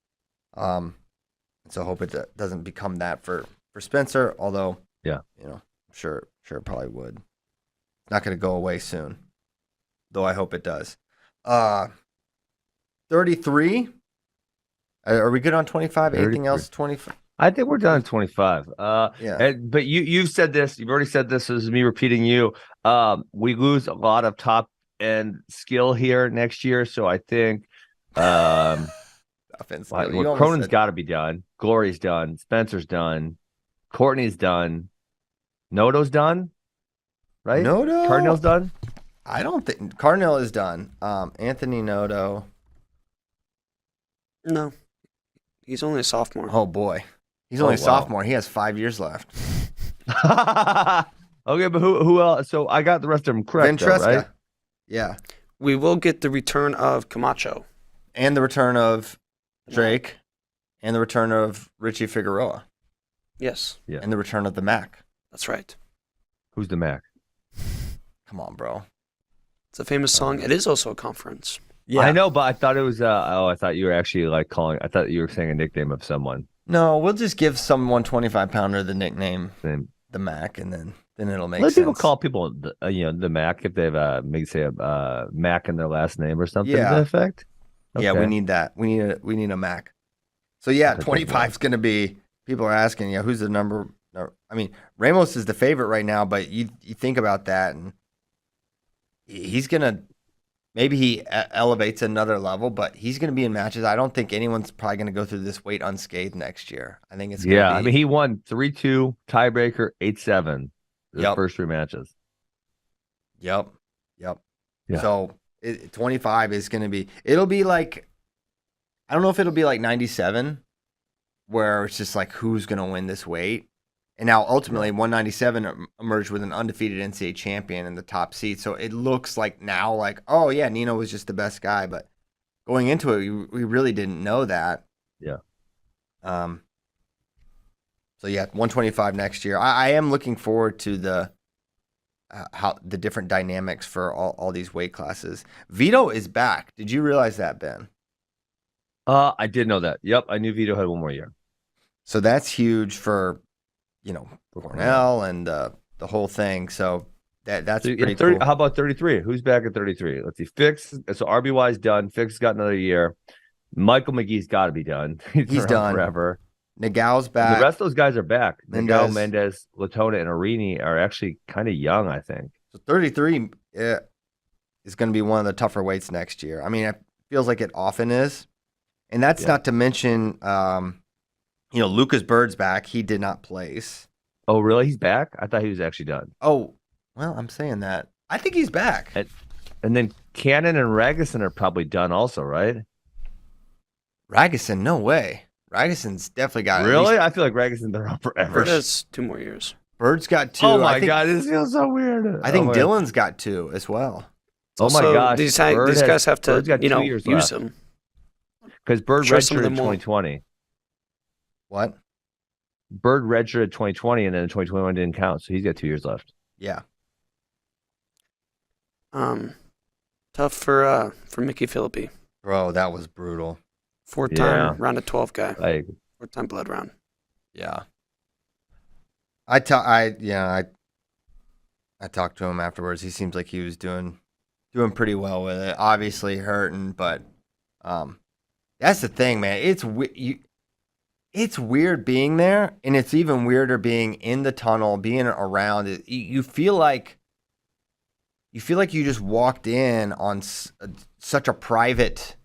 So I hope it doesn't become that for Spencer, although, I'm sure it probably would. It's not going to go away soon, though I hope it does. 33. Are we good on 25? 33. Anything else? 25. I think we're done at 25. But you've said this. You've already said this. This is me repeating you. We lose a lot of top end skill here next year, so I think Cronin's got to be done. Glory's done. Spencer's done. Courtney's done. Noto's done. Right? Noto. Cardinal's done. I don't think Cardinal is done. Anthony Noto. No. He's only a sophomore. Oh, boy. He's only a sophomore. He has 5 years left. Okay, but who else? So I got the rest of them correct, though, right? Yeah. We will get the return of Camacho. And the return of Drake. And the return of Richie Figueroa. Yes. Yeah. And the return of the Mac. That's right. Who's the Mac? Come on, bro. It's a famous song. It is also a conference. Yeah. I know, but I thought it was. I thought you were actually like calling. I thought you were saying a nickname of someone. No, we'll just give some 125-pounder the nickname, Then the Mac, and then it'll make let sense. people call people, the Mac if they've maybe say a Mac in their last name or something. Yeah. To that effect. Yeah, we Okay. need that. We need a Mac. So yeah, 25 is going to be. People are asking, yeah, who's the number? No, I mean, Ramos is the favorite right now, but you think about that, and he's gonna maybe he elevates another level, but he's gonna be in matches. I don't think anyone's probably gonna go through this weight unscathed next year. I think it's gonna Yeah, be, I mean, he won 3-2 tiebreaker 8-7. The Yep. first 3 matches. Yep. Yeah. So 25 is gonna be. It'll be like, I don't know if it'll be like 97, where it's just like who's gonna win this weight. And now ultimately 197 emerged with an undefeated NCAA champion in the top seed. So it looks like now like, oh yeah, Nino was just the best guy. But going into it, we really didn't know that. Yeah. So yeah, 125 next year. I am looking forward to the how the different dynamics for all these weight classes. Vito is back. Did you realize that, Ben? I did know that. Yep, I knew Vito had 1 more year. So that's huge for, Cornell and the whole thing. So that's So, pretty 30, cool. How about 33? Who's back at 33? Let's see. Fix. So RBY's done. Fix got another year. Michael McGee's got to be done. He's He's around done. forever. Nagao's The back. rest of those guys are back. Nagao, Mendez. Mendez, Latona, and Arini are actually kind of young, I think. So 33 is going to be one of the tougher weights next year. I mean, it feels like it often is. And that's not to mention, Lucas Bird's back. He did not place. Oh, really? He's back? I thought he was actually done. Oh, well, I'm saying that. I think he's back. And then Cannon and Ragusan are probably done also, right? Ragusan, no way. Ragusan's definitely got Really? I feel like Ragusan's been around Bird forever. has 2 more years. Bird's got 2. Oh my I think, God, this feels so weird. I think Oh my- Dylan's got 2 as well. Oh my Also, gosh, these Bird guys have to, Bird's got 2 years use left. them. Because Bird Show some of redshirted them more. 2020. What? Bird redshirted 2020, and then 2021 didn't count, so he's got 2 years left. Yeah. Tough for Mickey Philippi. Bro, that was brutal. 4-time round of 12 guy. Like, 4-time blood round. Yeah. I talked to him afterwards. He seems like he was doing pretty well with it. Obviously hurting, but that's the thing, man. It's weird being there, and it's even weirder being in the tunnel, being around it. You feel like you just walked in on such a private,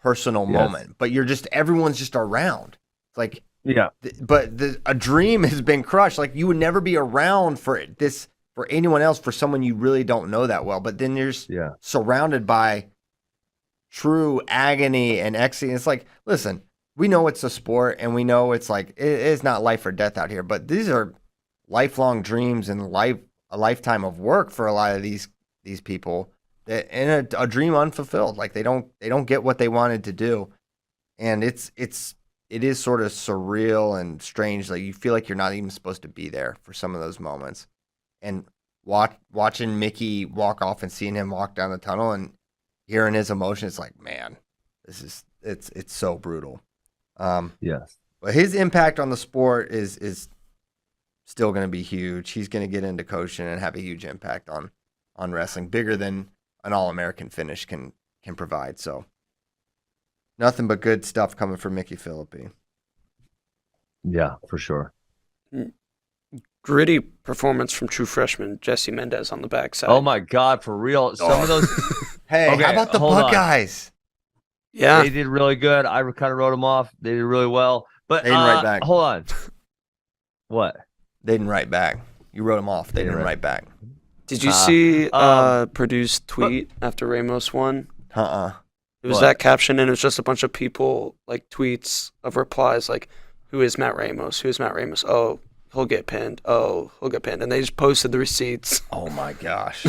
personal moment, but everyone's just around. It's like, yeah. but a dream has been crushed. Like, you would never be around for anyone else, for someone you really don't know that well. But then you're surrounded by true agony and ecstasy. It's like, listen, we know it's a sport, and we know it's like it's not life or death out here. But these are lifelong dreams and a lifetime of work for a lot of these people, and a dream unfulfilled. Like, they don't get what they wanted to do, and it is sort of surreal and strange. Like, you feel like you're not even supposed to be there for some of those moments. And watching Mickey walk off and seeing him walk down the tunnel and hearing his emotion, it's like, man, it's so brutal. Yes. But his impact on the sport is still going to be huge. He's going to get into coaching and have a huge impact on wrestling, bigger than an All-American finish can provide. So nothing but good stuff coming from Mickey Philippi. Yeah, for sure. Gritty performance from true freshman Jesse Mendez on the backside. Oh my God, for real. Some of those Hey, Okay, how about the hold on. Buckeyes? Yeah. they did really good. I kind of wrote them off. They did really well. But They didn't write back. Hold on. What? They didn't write back. You wrote them off. They didn't write back. Did you see Purdue's tweet after Ramos won? It was What? that caption, and it was just a bunch of people, like, tweets of replies, like, who is Matt Ramos? Who is Matt Ramos? Oh, he'll get pinned. Oh, he'll get pinned. And they just posted the receipts. Oh my gosh.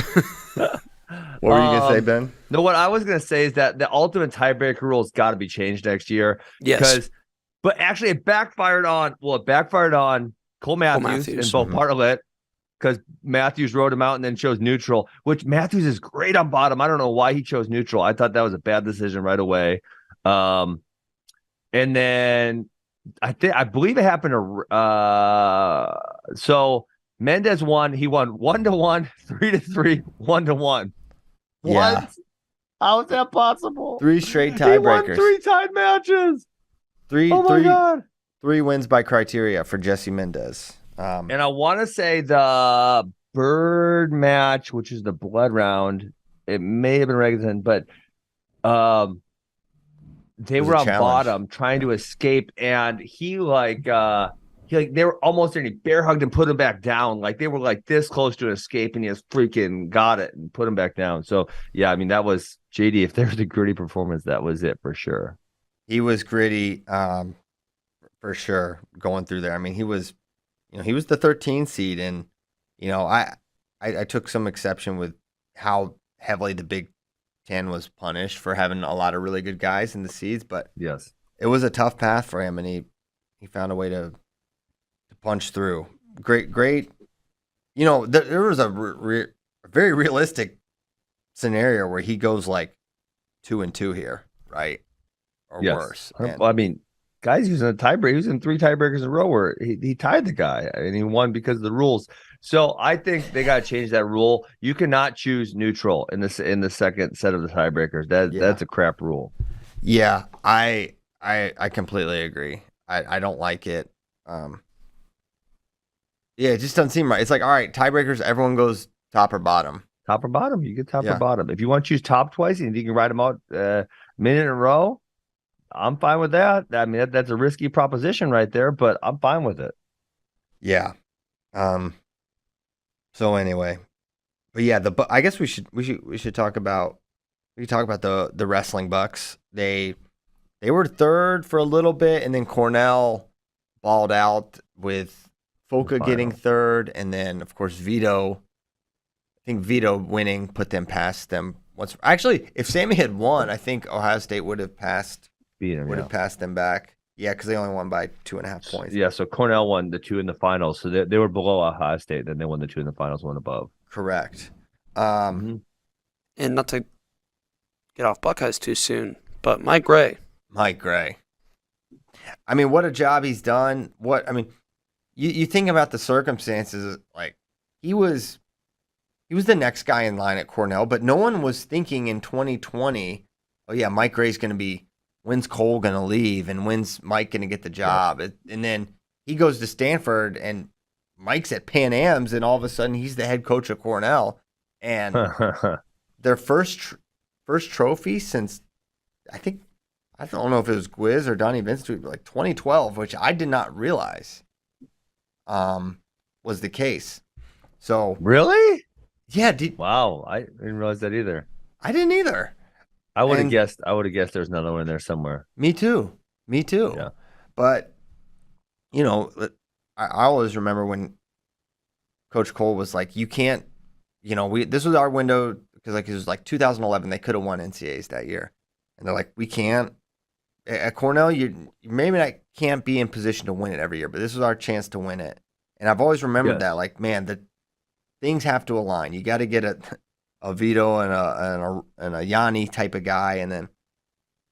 What were you gonna say, Ben? No, what I was going to say is that the ultimate tiebreaker rules got to be changed next year. Yes. But actually, it backfired on Cole Matthews. Matthews. And Bo Bartlett, because Matthews wrote him out and then chose neutral, which Matthews is great on bottom. I don't know why he chose neutral. I thought that was a bad decision right away. And then I believe it happened to so Mendez won. He won 1-1, 3-3, 1-1. Yeah. What? How is that possible? 3 straight He won tiebreakers. 3 tied matches. Oh my God. 3 wins by criteria for Jesse Mendez. And I want to say the Bird match, which is the blood round, it may have been Regaton, but they were on bottom trying to escape, and he they were almost there, and he bear hugged and put him back down. Like they were like this close to escape, and he just freaking got it and put him back down. So yeah, I mean that was JD. If there was a gritty performance, that was it for sure. He was gritty, for sure, going through there. I mean, he was the 13 seed, and I took some exception with how heavily the Big Ten was punished for having a lot of really good guys in the seeds, but yes, it was a tough path for him, and he found a way to punch through. Great. There was a very realistic scenario where he goes like 2-2 here, right? Or worse. Well, I mean, guys using a tiebreaker. He was in 3 tiebreakers in a row where he tied the guy, and he won because of the rules. So I think they got to change that rule. You cannot choose neutral in the second set of the tiebreakers. That's a crap rule. Yeah, I completely agree. I don't like it. Yeah, it just doesn't seem right. It's like, all right, tiebreakers, everyone goes top or bottom. Top or bottom. You get top or bottom. If you want to choose top twice and you can write them out minute in a row, I'm fine with that. I mean, that's a risky proposition right there, but I'm fine with it. Yeah. So anyway, but yeah, I guess we should talk about the wrestling Bucks. They were third for a little bit, and then Cornell balled out with Foca getting third, and then of course Vito. I think Vito winning put them past them. Actually, if Sammy had won, I think Ohio State would have passed. Would have passed them back. Yeah, because they only won by 2.5 points. Yeah, so Cornell won the 2 in the finals, so they were below Ohio State. Then they won the 2 in the finals, one above. Correct. And not to get off Buckeyes too soon, but Mike Gray. I mean, what a job he's done. You think about the circumstances. Like he was the next guy in line at Cornell, but no one was thinking in 2020. Oh yeah, Mike Gray's going to be. When's Cole going to leave, and when's Mike going to get the job? Yeah. And then he goes to Stanford, and Mike's at Pan Am's, and all of a sudden he's the head coach of Cornell. And their first trophy since, I don't know if it was Gwiz or Donnie Vincent, like 2012, which I did not realize was the case. So really? Yeah. Wow, I didn't realize that either. I didn't either. I would have guessed there's another one in there somewhere. Me too. Yeah. But, I always remember when Coach Cole was like, you can't, this was our window because it was like 2011. They could have won NCAAs that year. And they're like, we can't. At Cornell, you maybe not can't be in position to win it every year, but this was our chance to win it. And I've always remembered that, like, man, the things have to align. You got to get a Vito and a Yanni type of guy. And then,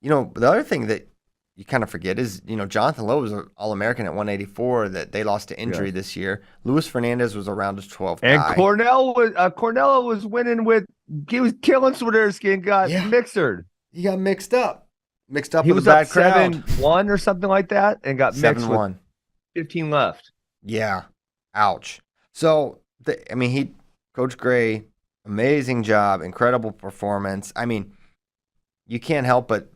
the other thing that you kind of forget is, Jonathan Lowe was an All-American at 184 that they lost to injury this year. Luis Fernandez was around his 12th guy. And Cornell was winning he was killing Swiderski and got mixered. He got mixed up He with was a bad up crowd. 7-1 or something like that and got mixed 7-1. with 15 left. Yeah. Ouch. So, Coach Gray, amazing job, incredible performance. I mean, you can't help but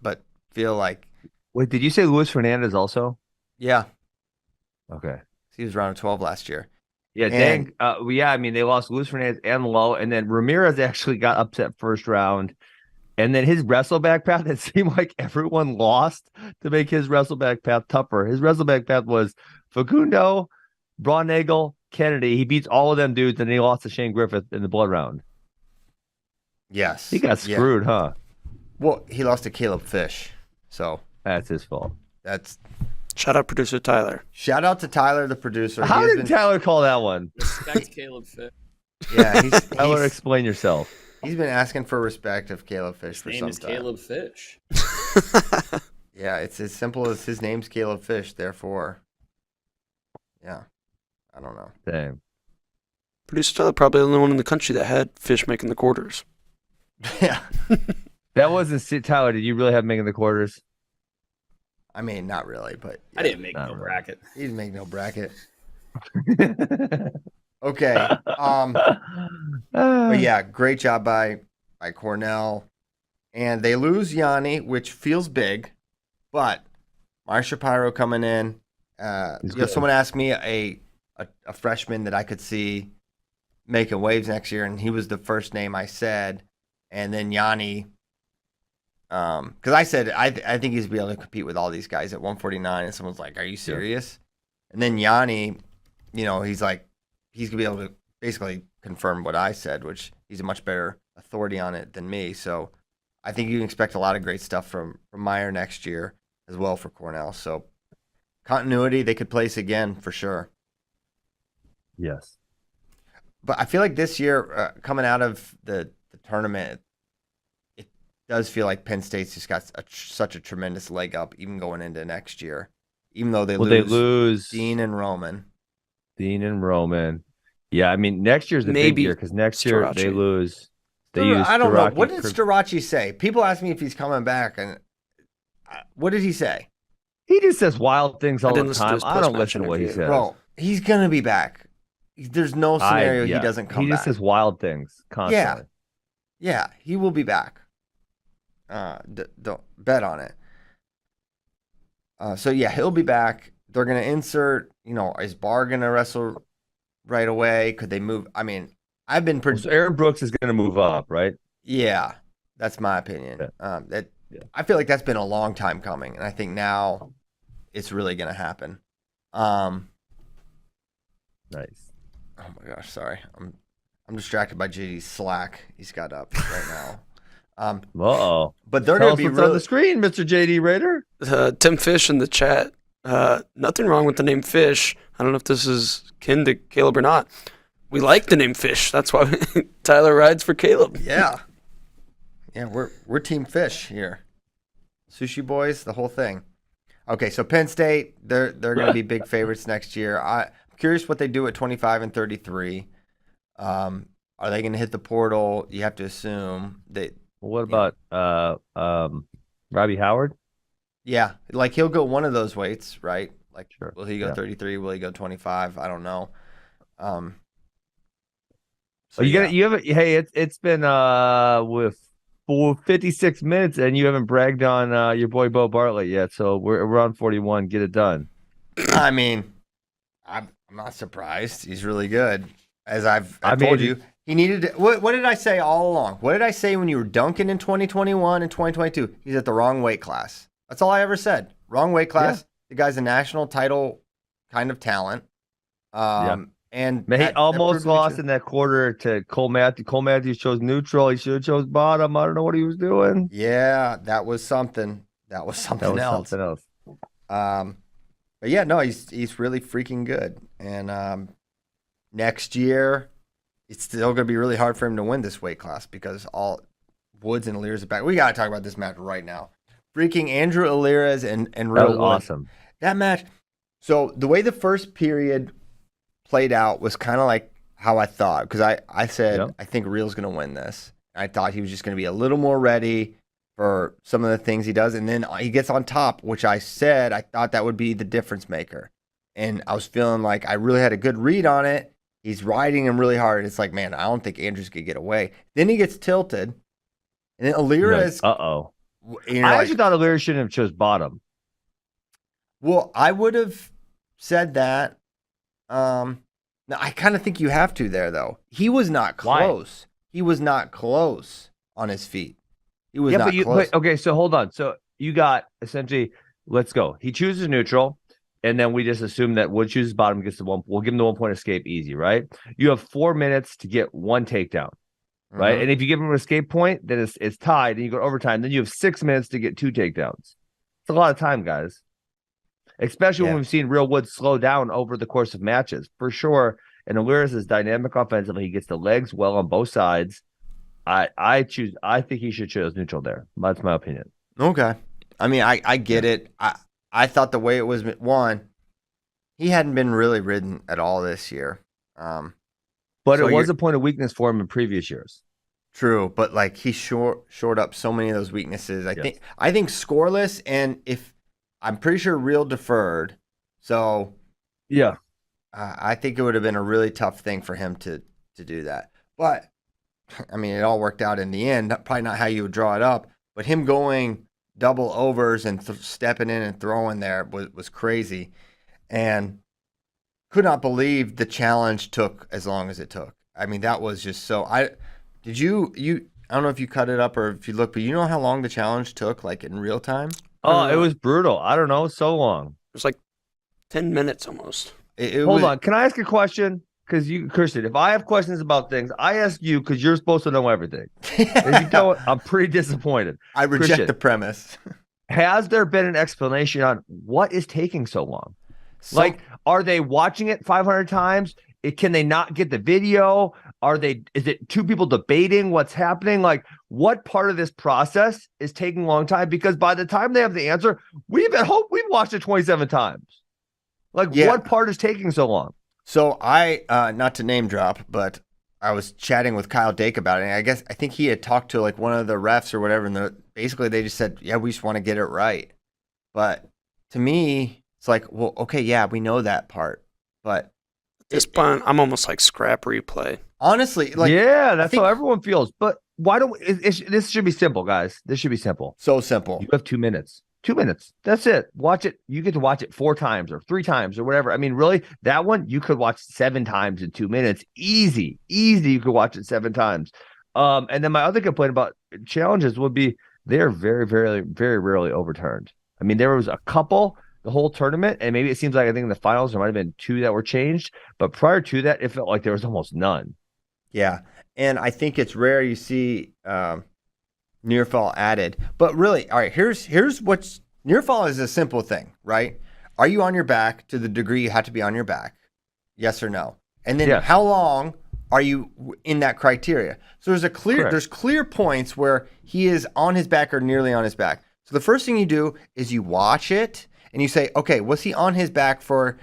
feel like. Wait, did you say Luis Fernandez also? Yeah. Okay. He was round of 12 last year. Yeah, dang. They lost Luis Fernandez and Lowe, and then Ramirez actually got upset first round. And then his wrestleback path, it seemed like everyone lost to make his wrestleback path tougher. His wrestleback path was Facundo, Braunagel, Kennedy. He beats all of them dudes, and he lost to Shane Griffith in the blood round. Yes. He got screwed, huh? Well, he lost to Caleb Fish, so. That's his fault. That's Shout out producer Tyler. Shout out to Tyler, the producer. How did Tyler call that one? Respect Caleb Fish. Yeah, Tyler, explain yourself. He's been asking for respect of Caleb Fish for His some name is time. Caleb Fish. Yeah, it's as simple as his name's Caleb Fish. Therefore, yeah, I don't know. Damn. Producer Tyler, probably the only one in the country that had fish making the quarters. Yeah, That wasn't Tyler. Did you really have making the quarters? I mean, not really, but yeah, I didn't make Not no really. bracket. he didn't make no bracket. Okay, but yeah, great job by Cornell, and they lose Yanni, which feels big, but Meyer Shapiro coming in. He's good. Someone asked me a freshman that I could see making waves next year, and he was the first name I said, and then Yanni. Because I said I think he's be able to compete with all these guys at 149, and someone's like, "Are you serious?" And then Yanni, he's like, he's gonna be able to basically confirm what I said, which he's a much better authority on it than me. So I think you can expect a lot of great stuff from Meyer next year as well for Cornell. So continuity, they could place again for sure. Yes. But I feel like this year, coming out of the tournament, it does feel like Penn State's just got such a tremendous leg up, even going into next year. Even though they lose Dean and Roman. Yeah, I mean, next year's the big Maybe year because next year Starace. they lose. They use I don't know. Starace What did Starace say? People ask me if he's coming back, and what did he say? He just says wild things all the didn't listen to time. his I don't post-match listen to what he interview. says. Bro, he's gonna be back. There's no scenario he doesn't come He back. just says wild things constantly. Yeah, he will be back. Don't bet on it. So yeah, he'll be back. They're gonna insert. Is Barr gonna wrestle right away? Could they move? I mean, I've been pretty. So Aaron Brooks is going to move up, right? Yeah, that's my opinion. Yeah. I feel like that's been a long time coming, and I think now it's really gonna happen. Nice. Oh my gosh, sorry. I'm distracted by JD's Slack. He's got up right now. Uh-oh. But they're Tell gonna us be what's on really the screen, Mr. JD Rader. Tim Fish in the chat. Nothing wrong with the name Fish. I don't know if this is kin to Caleb or not. We like the name Fish. That's why Tyler rides for Caleb. Yeah. Yeah, we're Team Fish here. Sushi boys, the whole thing. Okay, so Penn State, they're going to be big favorites next year. I'm curious what they do at 25 and 33. Are they going to hit the portal? You have to assume that. What about Robbie Howard? Yeah, like he'll go one of those weights, right? Like, Sure. will he go 33? Will he go 25? I don't know. So It's been with 56 minutes and you haven't bragged on your boy Bo Bartlett yet, so we're on 41. Get it done. I mean, I'm not surprised. He's really good. As I've told you, he needed to, what did I say all along? What did I say when you were dunking in 2021 and 2022? He's at the wrong weight class. That's all I ever said. Wrong weight class. Yeah. The guy's a national title kind of talent. And he almost lost in that quarter to Cole Matthews. Cole Matthews chose neutral. He should have chose bottom. I don't know what he was doing. Yeah, that was something. That was something else. But yeah, no, he's really freaking good. And next year, it's still going to be really hard for him to win this weight class because all Woods and Alira's back. We got to talk about this match right now. Freaking Andrew Alira's and Real That was Wood. awesome. That match. So the way the first period played out was kind of like how I thought, because I said, I think Real's going to win this. I thought he was just going to be a little more ready for some of the things he does. And then he gets on top, which I said I thought that would be the difference maker. And I was feeling like I really had a good read on it. He's riding him really hard. It's like, man, I don't think Andrews could get away. Then he gets tilted. And then Alira is... Uh-oh. I actually thought Alira shouldn't have chose bottom. Well, I would have said that. Now, I kind of think you have to there, though. He was not close. Why? He was not close on his feet. He was not close. Okay, so hold on. So you got essentially, let's go. He chooses neutral, and then we just assume that Wood chooses bottom, gets the one. We'll give him the 1 point escape easy, right? You have 4 minutes to get one takedown, right? Mm-hmm. And if you give him an escape point, then it's tied, and you go overtime. Then you have 6 minutes to get 2 takedowns. It's a lot of time, guys. especially Yeah. when we've seen Real Wood slow down over the course of matches. For sure. And Aluris is dynamic offensively. He gets the legs well on both sides. I think he should choose neutral there. That's my opinion. Okay. I mean, I get it. I thought the way it was, one, he hadn't been really ridden at all this year. But So it was you're- a point of weakness for him in previous years. True, but like he shored up so many of those weaknesses. I think scoreless, and if I'm pretty sure Real deferred, so Yeah. I think it would have been a really tough thing for him to do that. But I mean, it all worked out in the end. Probably not how you would draw it up, but him going double overs and stepping in and throwing there was crazy, and could not believe the challenge took as long as it took. I mean, that was just so. Did you? I don't know if you cut it up or if you look, but you know how long the challenge took, like in real time? Oh, it was brutal. I don't know, so long. It was like 10 minutes almost. Hold on. Can I ask a question? Because Christian, if I have questions about things, I ask you because you're supposed to know everything. And you don't, I'm pretty disappointed. I reject Christian, the premise. Has there been an explanation on what is taking so long? Like, are they watching it 500 times? Can they not get the video? Is it two people debating what's happening? Like, what part of this process is taking a long time? Because by the time they have the answer, we've watched it 27 times. Like, what part is taking so long? So I, not to name drop, but I was chatting with Kyle Dake about it. And I think he had talked to like one of the refs or whatever, and basically they just said, yeah, we just want to get it right. But to me, it's like, well, okay, yeah, we know that part, but At this point, I'm almost like scrap replay. honestly, like, yeah, that's how everyone feels. But why don't this should be simple, guys? This should be simple. so simple. You have 2 minutes. 2 minutes. That's it. Watch it. You get to watch it 4 times or 3 times or whatever. I mean, really, that one you could watch 7 times in 2 minutes. Easy. You could watch it 7 times. And then my other complaint about challenges would be they're very, very, very rarely overturned. I mean, there was a couple the whole tournament, and maybe it seems like I think in the finals there might have been 2 that were changed, but prior to that, it felt like there was almost none. Yeah, and I think it's rare you see near fall added. But really, all right, here's what's near fall is a simple thing, right? Are you on your back to the degree you have to be on your back? Yes or no? And then how long are you in that criteria? So there's clear points where he is on his back or nearly on his back. So the first thing you do is you watch it and you say, okay, was he on his back for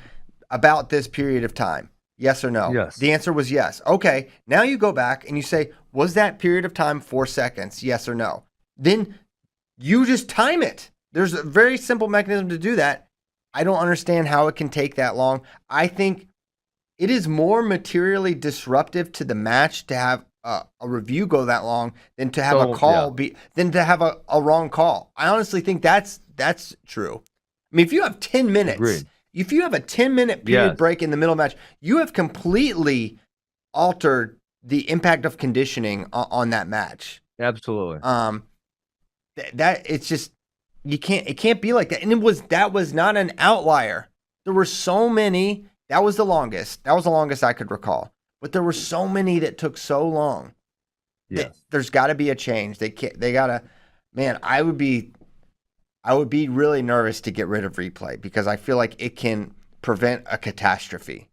about this period of time? Yes or no? Yes. The answer was yes. Okay, now you go back and you say, was that period of time 4 seconds? Yes or no? Then you just time it. There's a very simple mechanism to do that. I don't understand how it can take that long. I think it is more materially disruptive to the match to have a review go that long than to have a call than to have a wrong call. I honestly think that's true. I mean, if you have 10 minutes, Agreed. If you have a 10-minute period break in the middle of the match, you have completely altered the impact of conditioning on that match. Absolutely. That it's just it can't be like that. And that was not an outlier. There were so many. That was the longest. That was the longest I could recall. But there were so many that took so long. Yes. There's got to be a change. They gotta. Man, I would be really nervous to get rid of replay because I feel like it can prevent a catastrophe.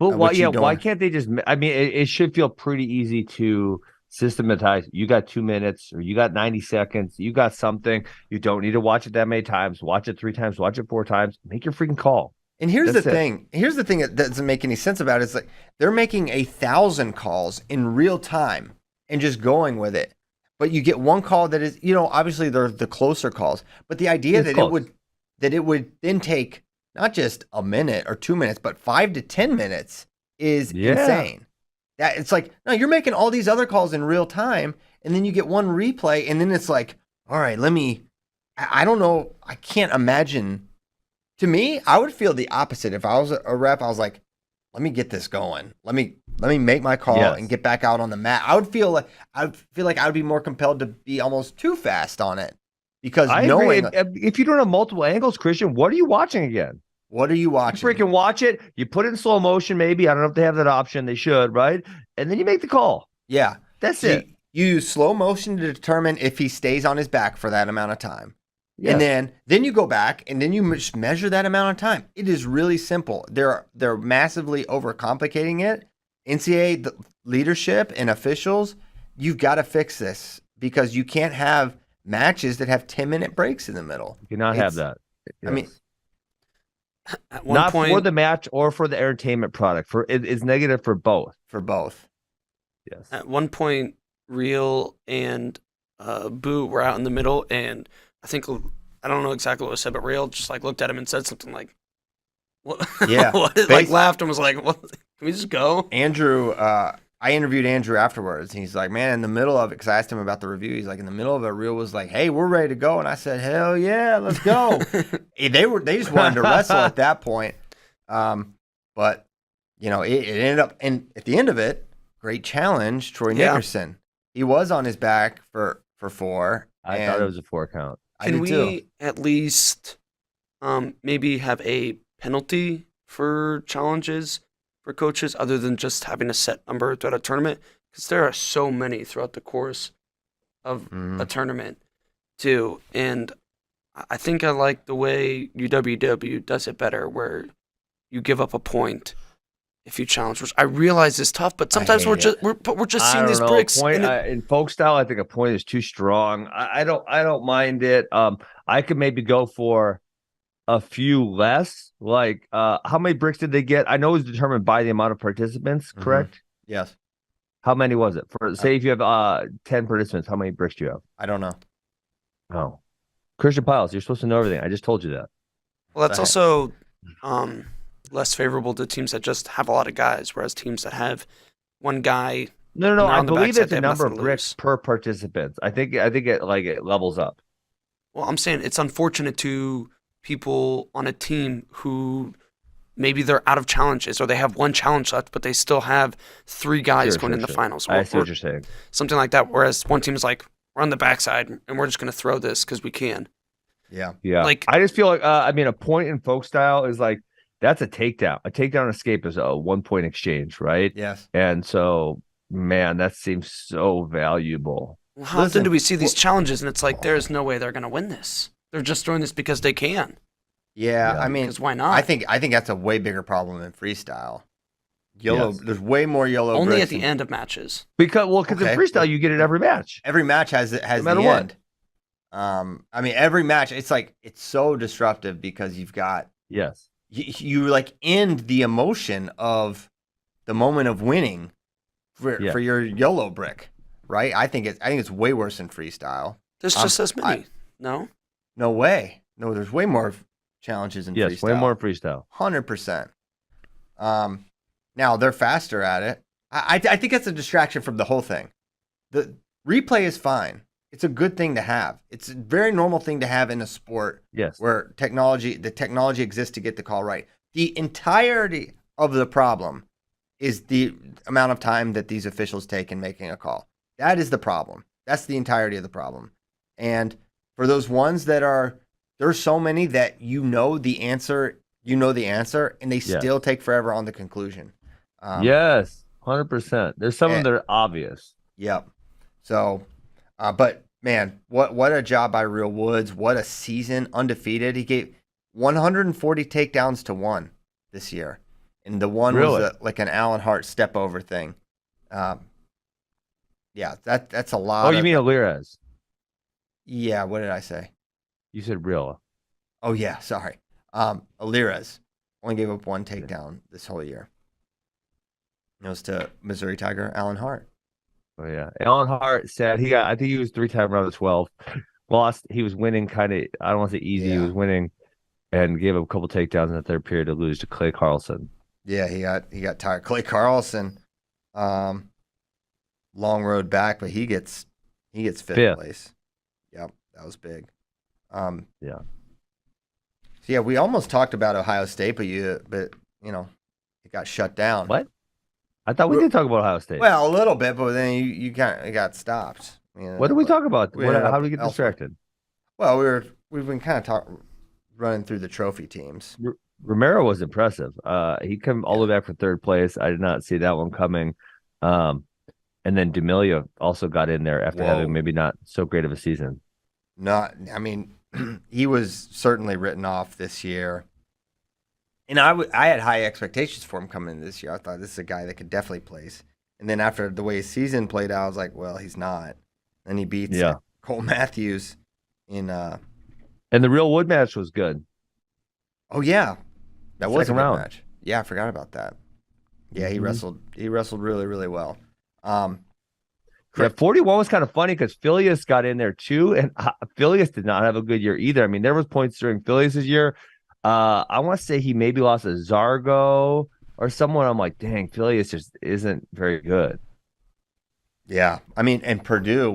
But why can't they just? I mean, it should feel pretty easy to systematize. You got 2 minutes or you got 90 seconds. You got something. You don't need to watch it that many times. Watch it 3 times. Watch it 4 times. Make your freaking call. And here's the thing. Here's the thing that doesn't make any sense about it. It's like they're making 1,000 calls in real time and just going with it. But you get one call that is, obviously they're the closer calls. But the idea that it would then take not just a minute or 2 minutes, but 5 to 10 minutes is insane. That it's like, no, you're making all these other calls in real time, and then you get one replay, and then it's like, all right, I don't know, I can't imagine. To me, I would feel the opposite. If I was a rep, I was like, let me get this going. Let me make my call and get back out on the mat. I would feel like I would be more compelled to be almost too fast on it because knowing if you don't have multiple angles, Christian, what are you watching again? What are you watching? You freaking watch it. You put it in slow motion, maybe. I don't know if they have that option. They should, right? And then you make the call. Yeah, that's it. You use slow motion to determine if he stays on his back for that amount of time. And then you go back and then you just measure that amount of time. It is really simple. They're massively overcomplicating it. NCAA leadership and officials, you've got to fix this because you can't have matches that have 10-minute breaks in the middle. You cannot have that. I mean, At one not point, for the match or for the entertainment product. It's negative for both. for both. Yes. at one point, Real and Boo were out in the middle, and I think I don't know exactly what was said, but Real just like looked at him and said something like, "What?" Yeah. like laughed and was like, "What? Can we just go?" Andrew, I interviewed Andrew afterwards. And he's like, man, in the middle of it, because I asked him about the review. He's like, in the middle of it, Real was like, hey, we're ready to go. And I said, hell yeah, let's go. They just wanted to wrestle at that point. But, it ended up, and at the end of it, great challenge, Troy Yeah. Nickerson. He was on his back for 4. I thought it was a 4 count. I Can did we too. at least maybe have a penalty for challenges for coaches other than just having a set number throughout a tournament? Because there are so many throughout the course of a tournament too. And I think I like the way UWW does it better, where you give up a point if you challenge, which I realize is tough, but sometimes we're hate just I seeing don't these know. bricks. Point, and it- in folk style, I think a point is too strong. I don't mind it. I could maybe go for a few less. Like, how many bricks did they get? I know it was determined by the amount of participants, correct? Yes. How many was it? For say if you have 10 participants, how many bricks do you have? I don't know. Oh, Christian Pyles, you're supposed to know everything. I just told you that. well, that's also less favorable to teams that just have a lot of guys, whereas teams that have one guy. No. And they're I on the believe backside, it's they a have number of nothing to bricks lose. per participant. I think it levels up. Well, I'm saying it's unfortunate to people on a team who maybe they're out of challenges or they have one challenge left, but they still have 3 guys going in the finals. I see Or what you're saying. something like that. Whereas one team is like, we're on the backside and we're just going to throw this because we can. Yeah. Yeah. Like- I just feel like a point in folk style is like that's a takedown. A takedown escape is a 1-point exchange, right? Yes. And so, man, that seems so valuable. Well, how often Listen, do we see these challenges and it's like, there's no way they're going to win this. They're just throwing this because they can. Yeah. Yeah. I mean, Because why not? I think that's a way bigger problem than freestyle. Yellow. Yes. There's way more yellow. Only bricks at the than- end of matches. Because in Okay. freestyle you get it every match. Every match has No the matter what. end. I mean, every match. It's like it's so disruptive because you've got Yes. you like end the emotion of the moment of winning for your yellow brick, right? I think it's way worse than freestyle. There's just as many. No? No way. No, there's way more challenges in Yes, freestyle. way more in freestyle. 100%. Now they're faster at it. I think that's a distraction from the whole thing. The replay is fine. It's a good thing to have. It's a very normal thing to have in a sport Yes. where the technology exists to get the call right. The entirety of the problem is the amount of time that these officials take in making a call. That is the problem. That's the entirety of the problem. And for those ones there's so many that you know the answer, and they still take forever on the conclusion. Yes. 100%. There's some of them and- that are obvious. Yep. So, but man, what a job by Real Woods. What a season, undefeated. He gave 140 takedowns to 1 this year. And the one Really? was like an Alan Hart step over thing. Yeah, that's a lot. Oh, you mean Alirez? Yeah, what did I say? You said real. Oh yeah, sorry. Alirez only gave up 1 takedown this whole year. It was to Missouri Tiger Alan Hart. Oh yeah. Alan Hart said I think he was 3-time round of 12. Lost. He was winning I don't want to say easy. He Yeah. was winning and gave up a couple takedowns in the third period to lose to Clay Carlson. Yeah, he got tired. Clay Carlson, long road back, but he gets fifth place. Yep, that was big. Yeah. So yeah, we almost talked about Ohio State, but it got shut down. What? I thought we did talk about Ohio State. Well, a little bit, but then you got stopped. What did we talk about? we ended How up did we get elsewhere. distracted? Well, we've been kind of running through the trophy teams. Romero was impressive. He came all the way back for third place. I did not see that one coming. And then D'Amelio also got in there after Whoa. having maybe not so great of a season. Not he was certainly written off this year. And I had high expectations for him coming in this year. I thought this is a guy that could definitely place. And then after the way his season played out, I was like, well, he's not. And he beats Cole Matthews in and the real wood match was good. Oh yeah. That was a Second good round. match. Yeah, I forgot about that. Yeah, he wrestled really, really well. Yeah, 41 was kind of funny because Phileas got in there too, and Phileas did not have a good year either. I mean, there was points during Phileas's year. I want to say he maybe lost a Zargo or someone. I'm like, dang, Phileas just isn't very good. Yeah, I mean, and Purdue,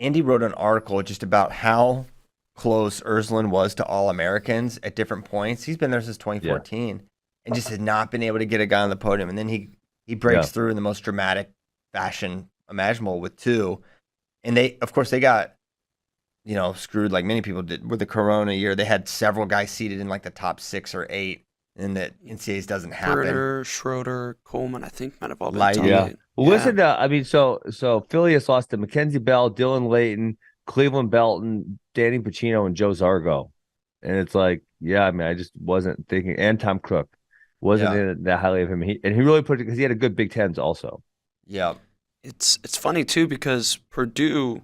Andy wrote an article just about how close Ursuline was to All-Americans at different points. He's been there since 2014 and just had not been able to get a guy on the podium. And then he breaks through in the most dramatic fashion imaginable with 2. And they got, screwed like many people did with the Corona year. They had several guys seated in like the top 6 or 8, and that NCAAs doesn't happen. Schroeder, Coleman, I think might have all been Light, top yeah. 8. Well, listen to, I mean, so Phileas lost to Mackenzie Bell, Dylan Layton, Cleveland Belton, Danny Pacino, and Joe Zargo. And it's like, yeah, I mean, I just wasn't thinking, and Tom Crook wasn't in that highly of him. He really put it because he had a good Big Tens also. Yeah. It's funny too because Purdue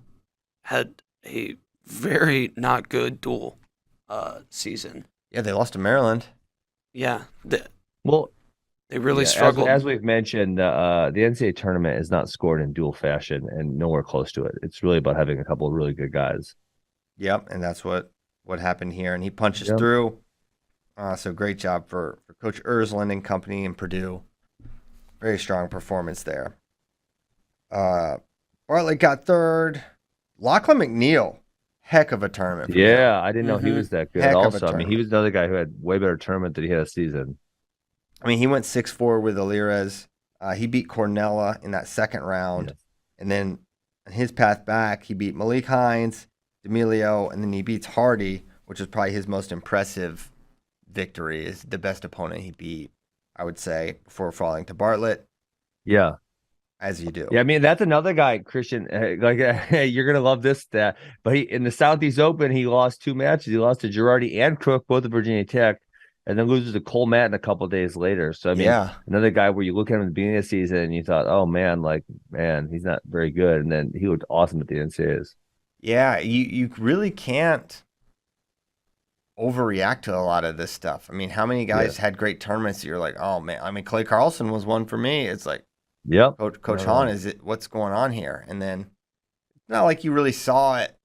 had a very not good dual season. Yeah, they lost to Maryland. Yeah. They They really struggled. As we've mentioned, the NCAA tournament is not scored in dual fashion and nowhere close to it. It's really about having a couple of really good guys. Yep, and that's what happened here. And he punches through. So great job for Coach Ursuline and company in Purdue. Very strong performance there. Bartlett got 3rd. Lachlan McNeil, heck of a tournament. Yeah, I didn't know he was that good. Heck of a Also, I mean, he was another guy who had way better tournament than he had a season. I mean, he went 6-4 with Alirez. He beat Cornell in that second round. Yes. And then on his path back, he beat Malik Hines, D'Amelio, and then he beats Hardy, which was probably his most impressive victory, is the best opponent he beat, I would say, before falling to Bartlett. Yeah. As you do. Yeah, I mean, that's another guy, Christian. Hey, you're going to love this stat. But in the Southeast Open, he lost 2 matches. He lost to Girardi and Crook, both at Virginia Tech, and then loses to Cole Matten a couple of days later. So, I mean, another guy where you look at him at the beginning of the season and you thought, oh, man, he's not very good. And then he looked awesome at the NCAAs. Yeah, you really can't overreact to a lot of this stuff. I mean, how many guys had great tournaments that you're like, oh, man. I mean, Clay Carlson was one for me. It's like, yep. Coach Hahn, what's going on here? And then it's not like you really saw it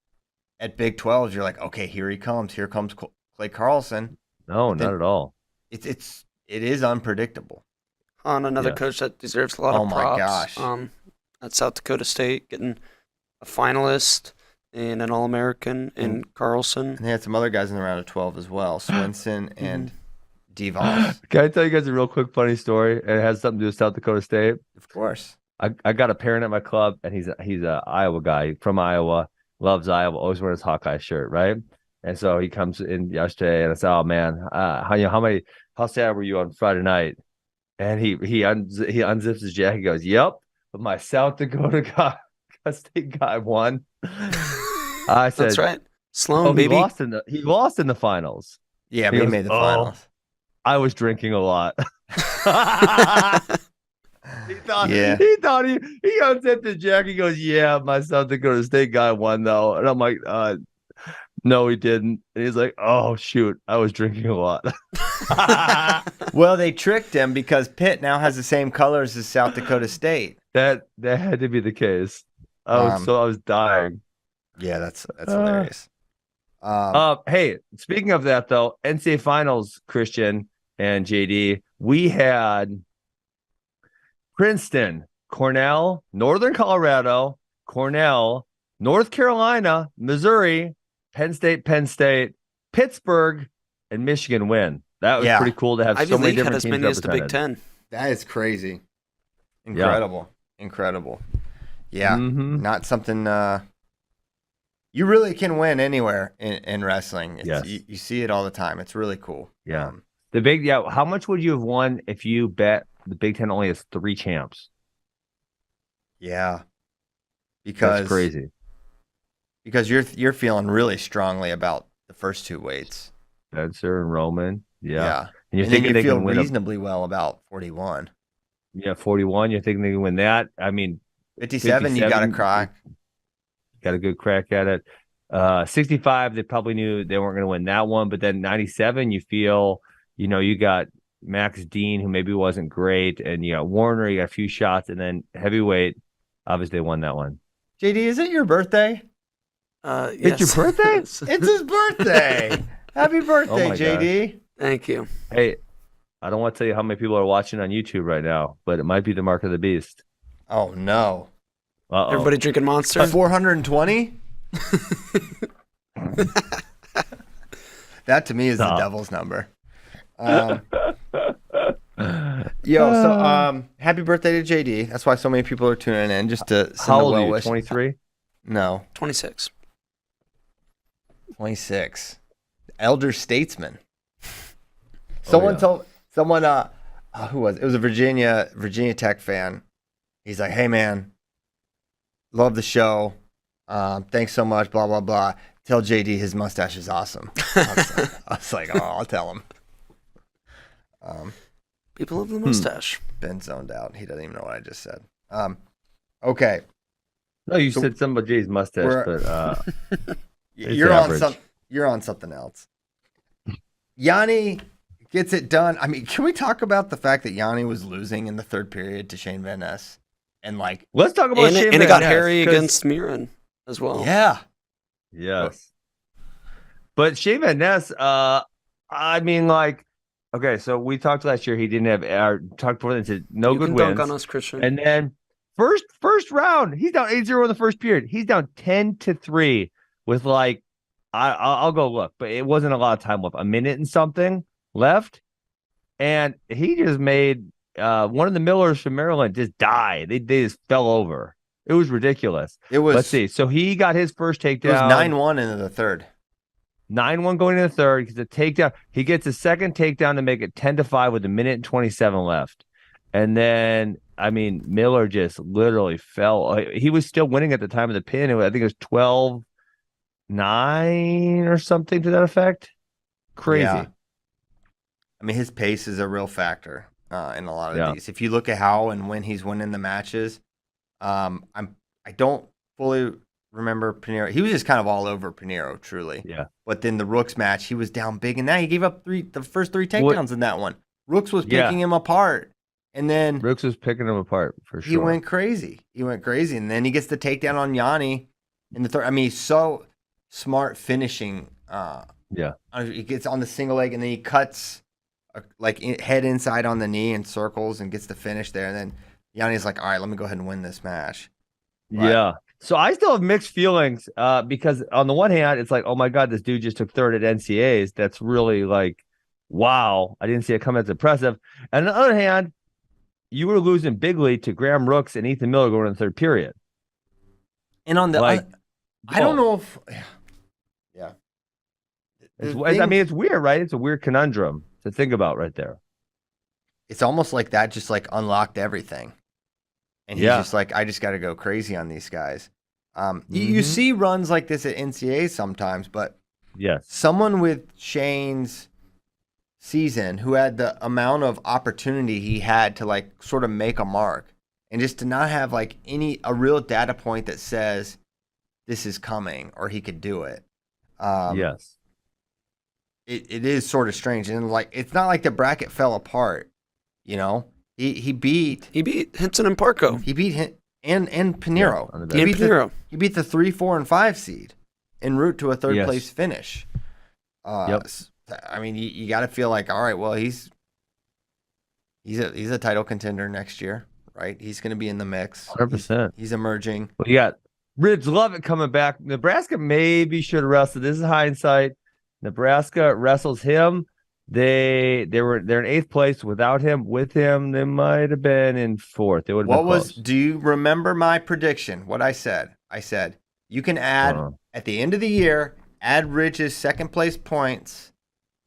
at Big 12. You're like, okay, here he comes. Here comes Clay Carlson. No, not at all. It is unpredictable. Hahn, another coach that deserves a lot of props. Oh my gosh. At South Dakota State, getting a finalist and an All-American in Carlson. And they had some other guys in the round of 12 as well, Swinson and DeVos. Can I tell you guys a real quick funny story? It has something to do with South Dakota State. Of course. I got a parent at my club, and he's a Iowa guy from Iowa, loves Iowa, always wears his Hawkeye shirt, right? And so he comes in yesterday, and I said, "Oh man, how sad were you on Friday night?" And he unzips his jacket, and goes, "Yep, but my South Dakota State guy won." I said, "That's right, Sloan, baby." He lost in the finals. Yeah, but he made the finals. I was drinking a lot. He thought he unzipped his jacket. He goes, "Yeah, my South Dakota State guy won though," and I'm like, "No, he didn't." And he's like, "Oh shoot, I was drinking a lot." Well, they tricked him because Pitt now has the same colors as South Dakota State. That had to be the case. I was dying. Yeah, that's hilarious. Hey, speaking of that though, NCAA Finals, Christian and JD, we had Princeton, Cornell, Northern Colorado, Cornell, North Carolina, Missouri, Penn State, Pittsburgh, and Michigan win. That was pretty cool to have Ivy so many League different had as teams many as the Big represented. Ten. That is crazy. Incredible. Yeah, not something you really can win anywhere in wrestling. Yes. You see it all the time. It's really cool. Yeah. How much would you have won if you bet the Big Ten only has 3 champs? Yeah. Because that's crazy. because you're feeling really strongly about the first two weights. Spencer and Roman. Yeah. And you're And then thinking you they feel can win reasonably well about 41. 41. You're thinking they can win that. I mean, 57, you got to crack. Got a good crack at it. 65, they probably knew they weren't going to win that one. But then 97, you feel, you got Max Dean, who maybe wasn't great. And you got Warner, you got a few shots. And then heavyweight, obviously they won that one. JD, is it your birthday? Yes. It's your birthday? It's his birthday. Happy birthday, my JD. Thank you. Hey, I don't want to tell you how many people are watching on YouTube right now, but it might be the mark of the beast. Oh, no. Uh-oh. Everybody drinking Monster? 420? That to me is the devil's number. Happy birthday to JD. That's why so many people are tuning in just to send How a old are well you? wish. 23? No, 26. 26. Elder statesman. Someone told someone who was it? It was a Virginia Tech fan. He's like, "Hey man, love the show. Thanks so much. Blah blah blah. Tell JD his mustache is awesome." I was like, "Oh, I'll tell him." People love the mustache. Ben zoned out. He doesn't even know what I just said. Okay. No, you said something about Jay's mustache, but you're average. You're on something else. Yanni gets it done. I mean, can we talk about the fact that Yanni was losing in the third period to Shane Van Ness? And like, let's talk about Shane and Van it got Ness, hairy 'cause- against Miran as well. yeah. Yes. But Shane Van Ness, I mean, like, okay, so we talked last year. He didn't have talked before and said no You good can wins. dunk on us, Christian. And then first round, he's down 8-0 in the first period. He's down 10-3 with like I'll go look, but it wasn't a lot of time left. A minute and something left, and he just made one of the Millers from Maryland just die. They just fell over. It was ridiculous. It was. Let's see. So he got his first takedown. It was 9-1 into the third. 9-1 going into the third because the takedown. He gets a second takedown to make it 10-5 with a minute and 27 left. And then, I mean, Miller just literally fell. He was still winning at the time of the pin. I think it was 12-9 or something to that effect. Crazy. Yeah. I mean, his pace is a real factor in a lot of Yeah. these. If you look at how and when he's winning the matches, I don't fully remember Pinheiro. He was just kind of all over Pinheiro, truly. Yeah. But then the Rooks match, he was down big, and now he gave up the first three takedowns in that one. Rooks was picking him apart, and then Brooks was picking him apart for sure. he went crazy. And then he gets the takedown on Yanni in the third. I mean, he's so smart finishing. Yeah. He gets on the single leg, and then he cuts head inside on the knee and circles and gets the finish there. And then Yanni's like, all right, let me go ahead and win this match. But, yeah. So I still have mixed feelings because on the one hand, it's like, oh my God, this dude just took third at NCAAs. That's really like, wow. I didn't see it coming. That's impressive. And on the other hand, you were losing bigly to Graham Rooks and Ethan Miller going in the third period. And on the Like, I don't know if yeah. I mean, it's weird, right? It's a weird conundrum to think about right there. It's almost like that just like unlocked everything. And he's just like, I just got to go crazy on these guys. You see runs like this at NCAA sometimes, but yes, someone with Shane's season who had the amount of opportunity he had to like sort of make a mark and just to not have like a real data point that says this is coming or he could do it. yes. It is sort of strange. And like, it's not like the bracket fell apart, you know? He beat Hinton and Parco. He beat him and Pinheiro. Yeah, he, beat Pinheiro. he beat the 3, 4, and 5 seed en route to a third place finish. I mean, you got to feel like, all right, well, he's a title contender next year, right? He's going to be in the mix. 100%. He's emerging. Well, you got Ridge Lovett coming back. Nebraska maybe should have wrestled. This is hindsight. Nebraska wrestles him. They're in 8th place without him. With him, they might have been in 4th. They would have been close. Do you remember my prediction? What I said? I said you can add at the end of the year, add Ridge's 2nd place points,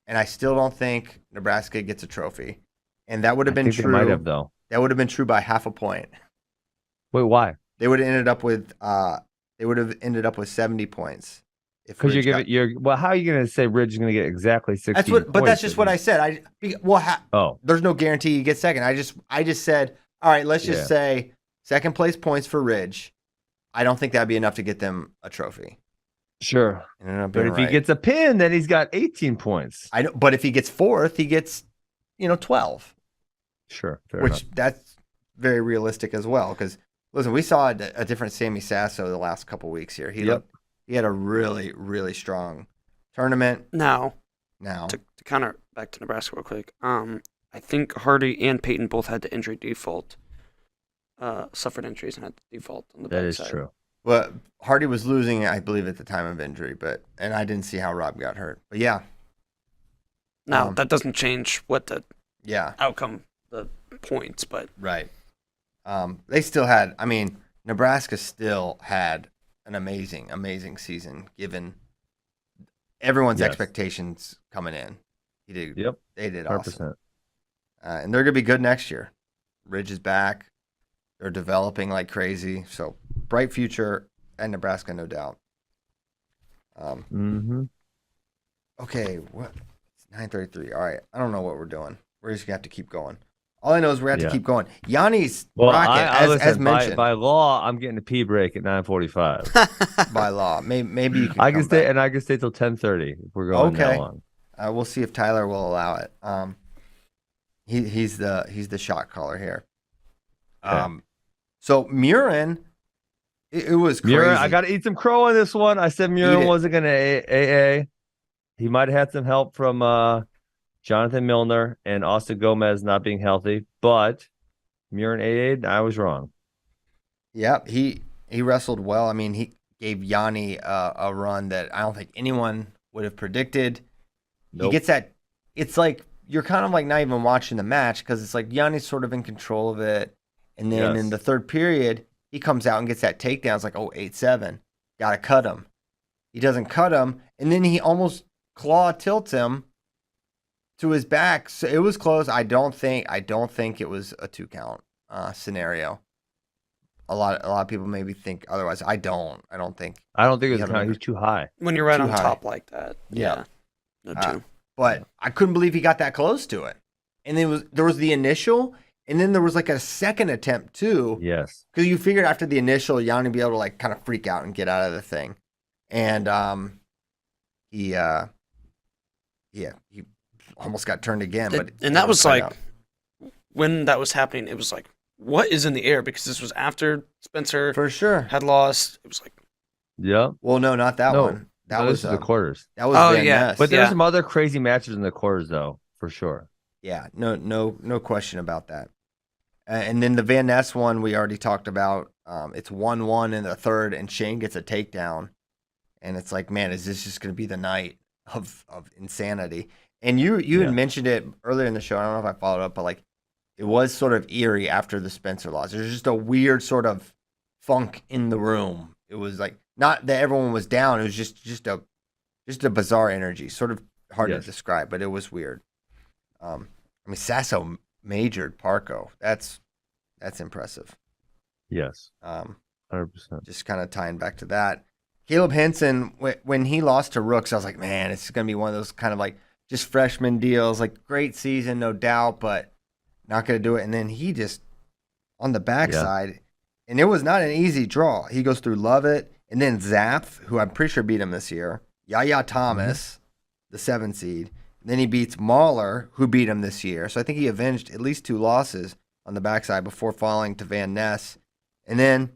and I still don't think Nebraska gets a trophy. And that would have been true. They might have though. That would have been true by half a point. Wait, why? They would have ended up with they would have ended up with 70 points. Because how are you going to say Ridge is going to get exactly 60 That's points? but that's just what I said. There's no guarantee you get second. I just said, all right, let's just say second place points for Ridge. I don't think that'd be enough to get them a trophy. Sure. But if he gets a pin, then he's got 18 points. But if he gets fourth, he gets, 12. Sure. That's very realistic as well. Because listen, we saw a different Sammy Sasso the last couple weeks here. He had a really, really strong tournament. Now to counter back to Nebraska real quick. I think Hardy and Peyton both had the injury default. Suffered injuries and had the default on the backside. That is true. Well, Hardy was losing, I believe, at the time of injury, and I didn't see how Rob got hurt. But yeah. Now that doesn't change what the outcome, the points, but right. They still had. I mean, Nebraska still had an amazing, amazing season given everyone's expectations coming in. He did. Yep. They did 100%. awesome. And they're gonna be good next year. Ridge is back. They're developing like crazy. So bright future at Nebraska, no doubt. Okay, what? It's 9:33. All right, I don't know what we're doing. We're just gonna have to keep going. All I know is we have to keep going. Yanni's rocket, as mentioned. By law, I'm getting a pee break at 9:45. By law, maybe you can. I can stay, and I can stay till 10:30 if we're going that long. We'll see if Tyler will allow it. He's the shot caller here. Okay. So Murin, it was crazy. Murin, I got to eat some crow on this one. I said Murin wasn't going to AA. He might have had some help from Jonathan Milner and Austin Gomez not being healthy, but Murin AA'd. I was wrong. Yep, he wrestled well. I mean, he gave Yanni a run that I don't think anyone would have predicted. Nope. He gets that. It's like you're kind of like not even watching the match because it's like Yanni's sort of in control of it. And then in the third period, he comes out and gets that takedown. It's like, 8-7. Got to cut him. He doesn't cut him. And then he almost claw tilts him to his back. So it was close. I don't think it was a 2-count scenario. A lot of people maybe think otherwise. I don't think it was a count. He's too high. When you're right on top like that. Yeah. No two. But I couldn't believe he got that close to it. And there was the initial. And then there was like a second attempt too. Yes. Because you figured after the initial, Yanni would be able to like kind of freak out and get out of the thing. And he almost got turned again. And that was like, when that was happening, it was like, what is in the air? Because this was after Spencer for sure had lost. It was like, yeah. Well, no, not that one. That was the quarters. That was Van Ness. But there's some other crazy matches in the quarters though, for sure. Yeah, no question about that. And then the Van Ness one we already talked about. It's 1-1 in the third, and Shane gets a takedown. And it's like, man, is this just going to be the night of insanity? And you had mentioned it earlier in the show. I don't know if I followed up, but like it was sort of eerie after the Spencer loss. There's just a weird sort of funk in the room. It was like not that everyone was down. It was just a bizarre energy. Sort of hard to describe, but it was weird. I mean, Sasso majored Parco. That's impressive. Yes. 100%. Just kind of tying back to that. Caleb Henson, when he lost to Rooks, I was like, man, it's going to be one of those kind of like just freshman deals. Like, great season, no doubt, but not going to do it. And then he just, on the backside, and it was not an easy draw. He goes through Lovett, and then Zapf, who I'm pretty sure beat him this year. Yaya Thomas, the 7 seed. Then he beats Mahler, who beat him this year. So I think he avenged at least 2 losses on the backside before falling to Van Ness. And then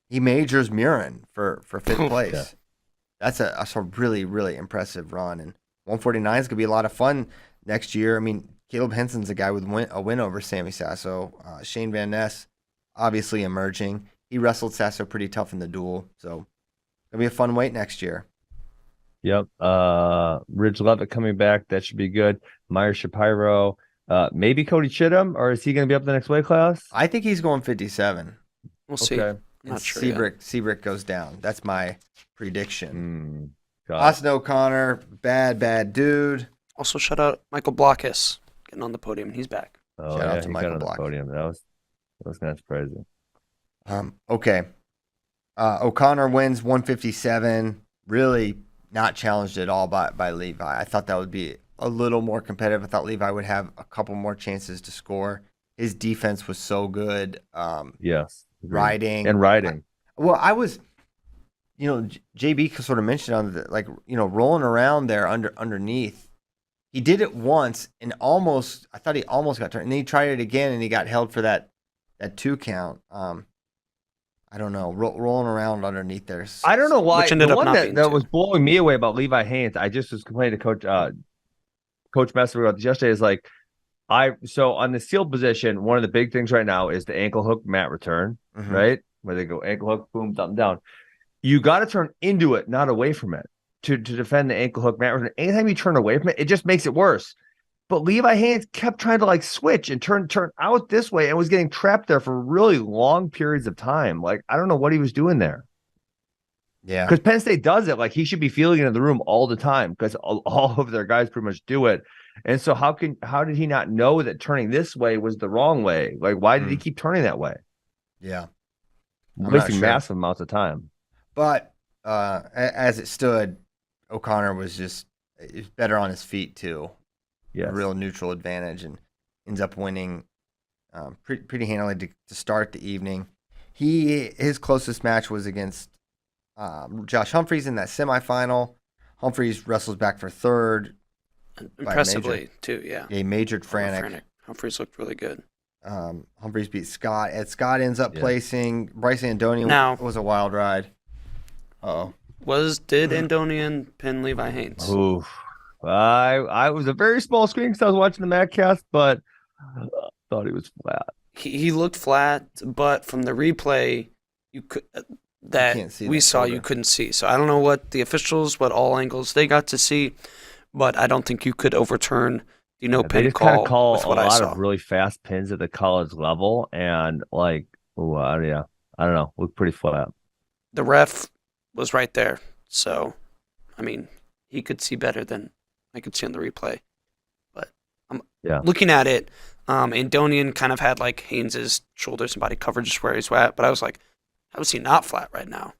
he majors Murin for 5th place. Yeah. That's a really, really impressive run. And 149 is going to be a lot of fun next year. I mean, Caleb Henson's a guy with a win over Sammy Sasso. Shane Van Ness, obviously emerging. He wrestled Sasso pretty tough in the duel. So going to be a fun weight next year. Yep. Ridge Levitt coming back. That should be good. Meyer Shapiro. Maybe Cody Chittum, or is he going to be up the next weight class? I think he's going 57. We'll see. I'm not sure. Seabrick goes down. That's my prediction. Austin O'Connor, bad dude. Also, shout out Michael Blockus getting on the podium. He's back. Oh, shout out to Michael Block. That was kind of surprising. Okay. O'Connor wins 157. Really not challenged at all by Levi. I thought that would be a little more competitive. I thought Levi would have a couple more chances to score. His defense was so good. Yes. Agreed. Riding. And riding. I was, JB sort of mentioned on rolling around there underneath. He did it once and I thought he almost got turned. And then he tried it again and he got held for that 2 count. I don't know, rolling around underneath there. I don't know why. Which ended the up one not that being that two. was blowing me away about Levi Haynes, I just was complaining to Coach Messer about this yesterday, is like, so on the seal position, one of the big things right now is the ankle hook mat return, right? Where they go ankle hook, boom, thumb down. You got to turn into it, not away from it, to defend the ankle hook mat return. Anytime you turn away from it, it just makes it worse. But Levi Haynes kept trying to switch and turn out this way and was getting trapped there for really long periods of time. I don't know what he was doing there. Yeah. Because Penn State does it. He should be feeling it in the room all the time because all of their guys pretty much do it. And so how did he not know that turning this way was the wrong way? Why did he keep turning that way? Yeah. Wasting massive amounts of time. But as it stood, O'Connor was better on his feet too. Yes. A real neutral advantage and ends up winning pretty handily to start the evening. His closest match was against Josh Humphreys in that semifinal. Humphreys wrestles back for third. Impressively, too, yeah. He majored Frantic. Humphreys looked really good. Humphreys beat Scott. And Scott ends up placing. Bryce Andonian was a wild ride. Uh-oh. Did Andonian pin Levi Haynes? Oof. I was a very small screen because I was watching the MacCast, but I thought he was flat. He looked flat, but from the replay you couldn't see. So I don't know what all angles they got to see, but I don't think you could overturn the no pin call. They just call with what a I lot saw. of really fast pins at the college level, and I don't know, looked pretty flat. The ref was right there, so I mean he could see better than I could see on the replay. But I'm looking at it. Andonian kind of had Haynes's shoulders and body coverage where he's at, but I was like, how is he not flat right now?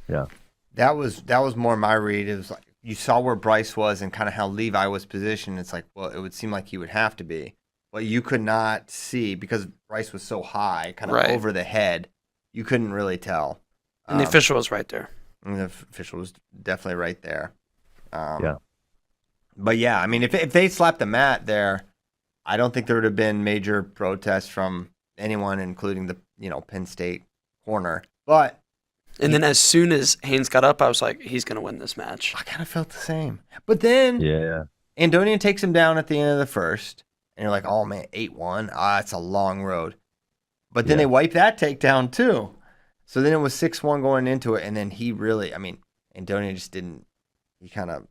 Yeah, that was more my read. It was you saw where Bryce was and kind of how Levi was positioned. It's it would seem like he would have to be, but you could not see because Bryce was so high, kind of over the head. You couldn't really tell. And the official was right there. And the official was definitely right there. Yeah. But yeah, I mean, if they slapped the mat there, I don't think there would have been major protests from anyone, including the Penn State corner. But then as soon as Haynes got up, I was like, he's going to win this match. I kind of felt the same. But then Andonian takes him down at the end of the first, and you're like, oh man, 8-1. It's a long road. But then they wipe that takedown too. So then it was 6-1 going into it, and then Andonian just didn't. He kind of.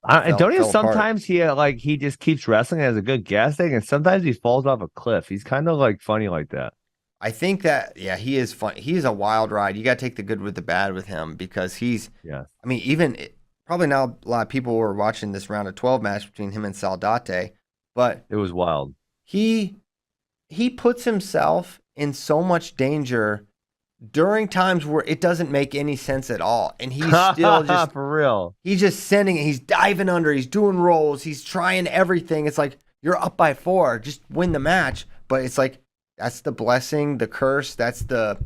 Andonian sometimes he just keeps wrestling as a good gas tank, and sometimes he falls off a cliff. He's kind of funny like that. I think that he is fun. He's a wild ride. You got to take the good with the bad with him because he's. Yeah. I mean, even probably now a lot of people were watching this round of 12 match between him and Saldate, but it was wild. He puts himself in so much danger during times where it doesn't make any sense at all. And he's still just for real. He's just sending it. He's diving under. He's doing rolls. He's trying everything. It's you're up by 4. Just win the match. But it's that's the blessing, the curse. That's the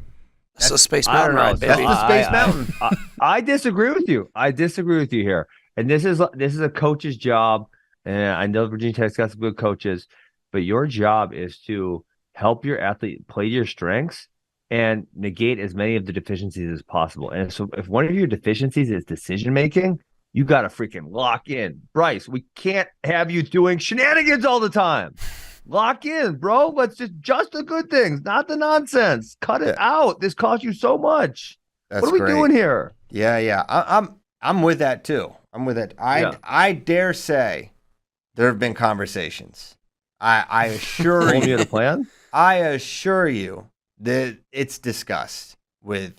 Space Mountain ride, baby. That's the Space Mountain. I disagree with you. I disagree with you here. And this is a coach's job. And I know Virginia Tech's got some good coaches, but your job is to help your athlete play your strengths and negate as many of the deficiencies as possible. And so if one of your deficiencies is decision-making, you got to freaking lock in. Bryce, we can't have you doing shenanigans all the time. Lock in, bro. Let's just the good things, not the nonsense. Cut it out. This costs you so much. That's what are we doing here? Yeah. I'm with that too. I'm with it. I dare say there have been conversations. I assure you. You had a plan? I assure you that it's discussed with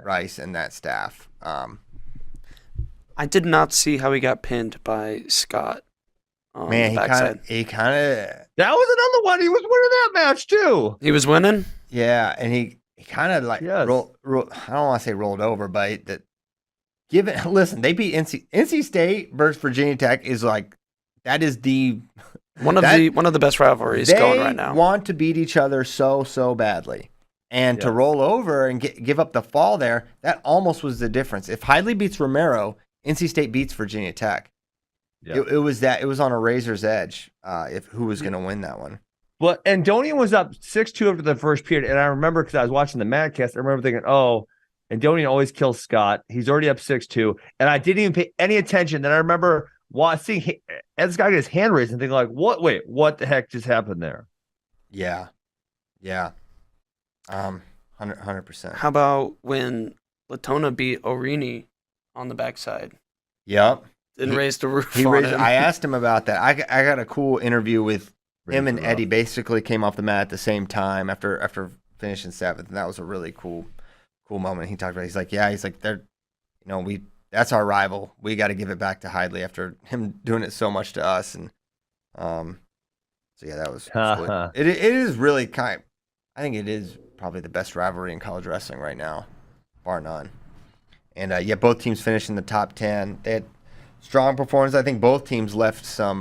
Rice and that staff. I did not see how he got pinned by Scott. Man, he kind of. That was another one. He was winning that match too. He was winning. Yeah, and it kind of like Yes. I don't want to say rolled over, but listen, they beat NC State versus Virginia Tech is like that is the One of the best rivalries going right now. They want to beat each other so badly. And to roll over and give up the fall there, that almost was the difference. If Hidley beats Romero, NC State beats Virginia Tech. Yeah. It was on a razor's edge who was going to win that one. But Andonian was up 6-2 after the first period, and I remember because I was watching the Madcast, I remember thinking, oh, Andonian always kills Scott. He's already up 6-2, and I didn't even pay any attention. Then I remember seeing this guy get his hand raised and thinking like, what? Wait, what the heck just happened there? Yeah. 100%. How about when Latona beat Orini on the backside Yep. and raised the roof on him? I asked him about that. I got a cool interview with him and Eddie. Basically came off the mat at the same time after finishing 7th, and that was a really cool moment. He talked about. He's like, they're, that's our rival. We got to give it back to Hidley after him doing it so much to us, and so yeah, that was really, it is really I think it is probably the best rivalry in college wrestling right now, bar none. And both teams finished in the top 10. They had strong performance. I think both teams left some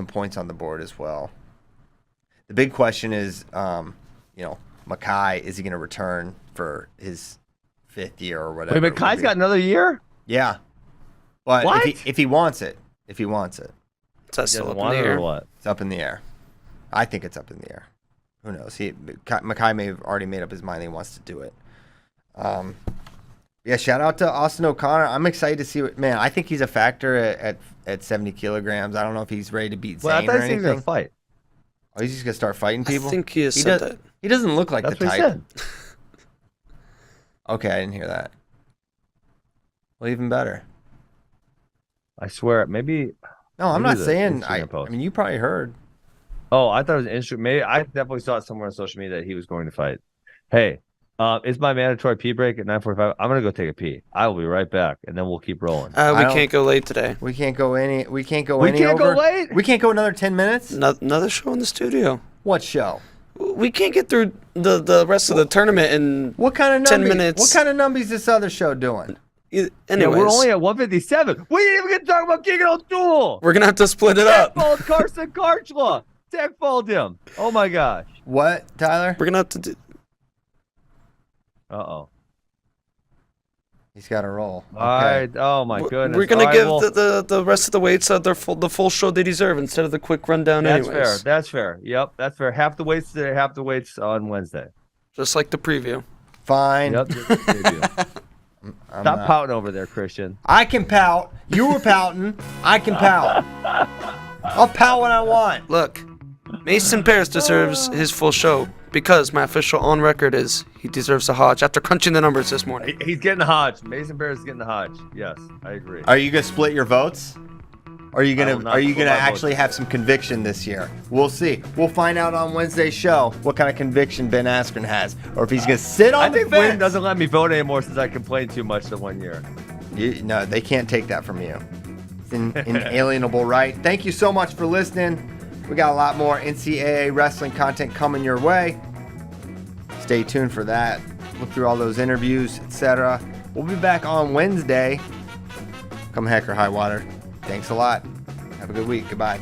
points on the board as well. The big question is, Mackay, is he going to return for his 5th year or whatever? Wait, Mackay's got another year? Yeah. But What? if he wants it. Is that still up in Want the it air? or what? It's up in the air. I think it's up in the air. Who knows? Mackay may have already made up his mind he wants to do it. Shout out to Austin O'Connor. I'm excited to see I think he's a factor at 70 kilograms. I don't know if he's ready to beat Zane Well, I thought or he was going anything. to fight. Oh, he's just going to start fighting people? I think he has said that. He doesn't look like That's the what he type. said. Okay, I didn't hear that. Well, even better. I swear, maybe. No, I'm Maybe not the saying. Instagram I post. mean, you probably heard. Oh, I thought it was an instrument. Maybe I definitely saw it somewhere on social media that he was going to fight. Hey, it's my mandatory pee break at 9:45. I'm gonna go take a pee. I will be right back, and then we'll keep rolling. We can't go late today. We can't go any. We can't go We any. can't go over. late? We can't go another 10 minutes. Another show in the studio. What show? We can't get through the rest of the tournament in What kind of 10 numbies? minutes. What kind of numbies this other show doing? Anyways, Yeah, we're only at 157. We didn't even get to talk about Keegan O'Toole. we're gonna have to split it up. Tech-fold Carson Karchla. Tech-fold him. Oh my gosh. What, Tyler? We're gonna have to do. Uh-oh. He's got to roll. All right. Oh my goodness. We're gonna All right, give well, the rest of the weights the full show they deserve instead of the quick rundown. That's anyways. fair. That's fair. Yep, that's fair. Half the weights today, half the weights on Wednesday. Just like the preview. Fine. Yep. Stop pouting over there, Christian. I can pout. You were pouting. I can pout. I'll pout when I want. Look, Mason Paris deserves his full show because my official on record is he deserves a Hodge after crunching the numbers this morning. He's getting the Hodge. Mason Paris is getting the Hodge. Yes, I agree. Are you gonna split your votes? Are you I will gonna not split my actually votes. have some conviction this year? We'll see. We'll find out on Wednesday's show what kind of conviction Ben Askren has, or if he's gonna sit I on the think Wynn fence. doesn't let me vote anymore since I complained too much the 1 year. No, they can't take that from you. It's an inalienable right. Thank you so much for listening. We got a lot more NCAA wrestling content coming your way. Stay tuned for that. Look through all those interviews, etc. We'll be back on Wednesday. Come heck or high water. Thanks a lot. Have a good week. Goodbye.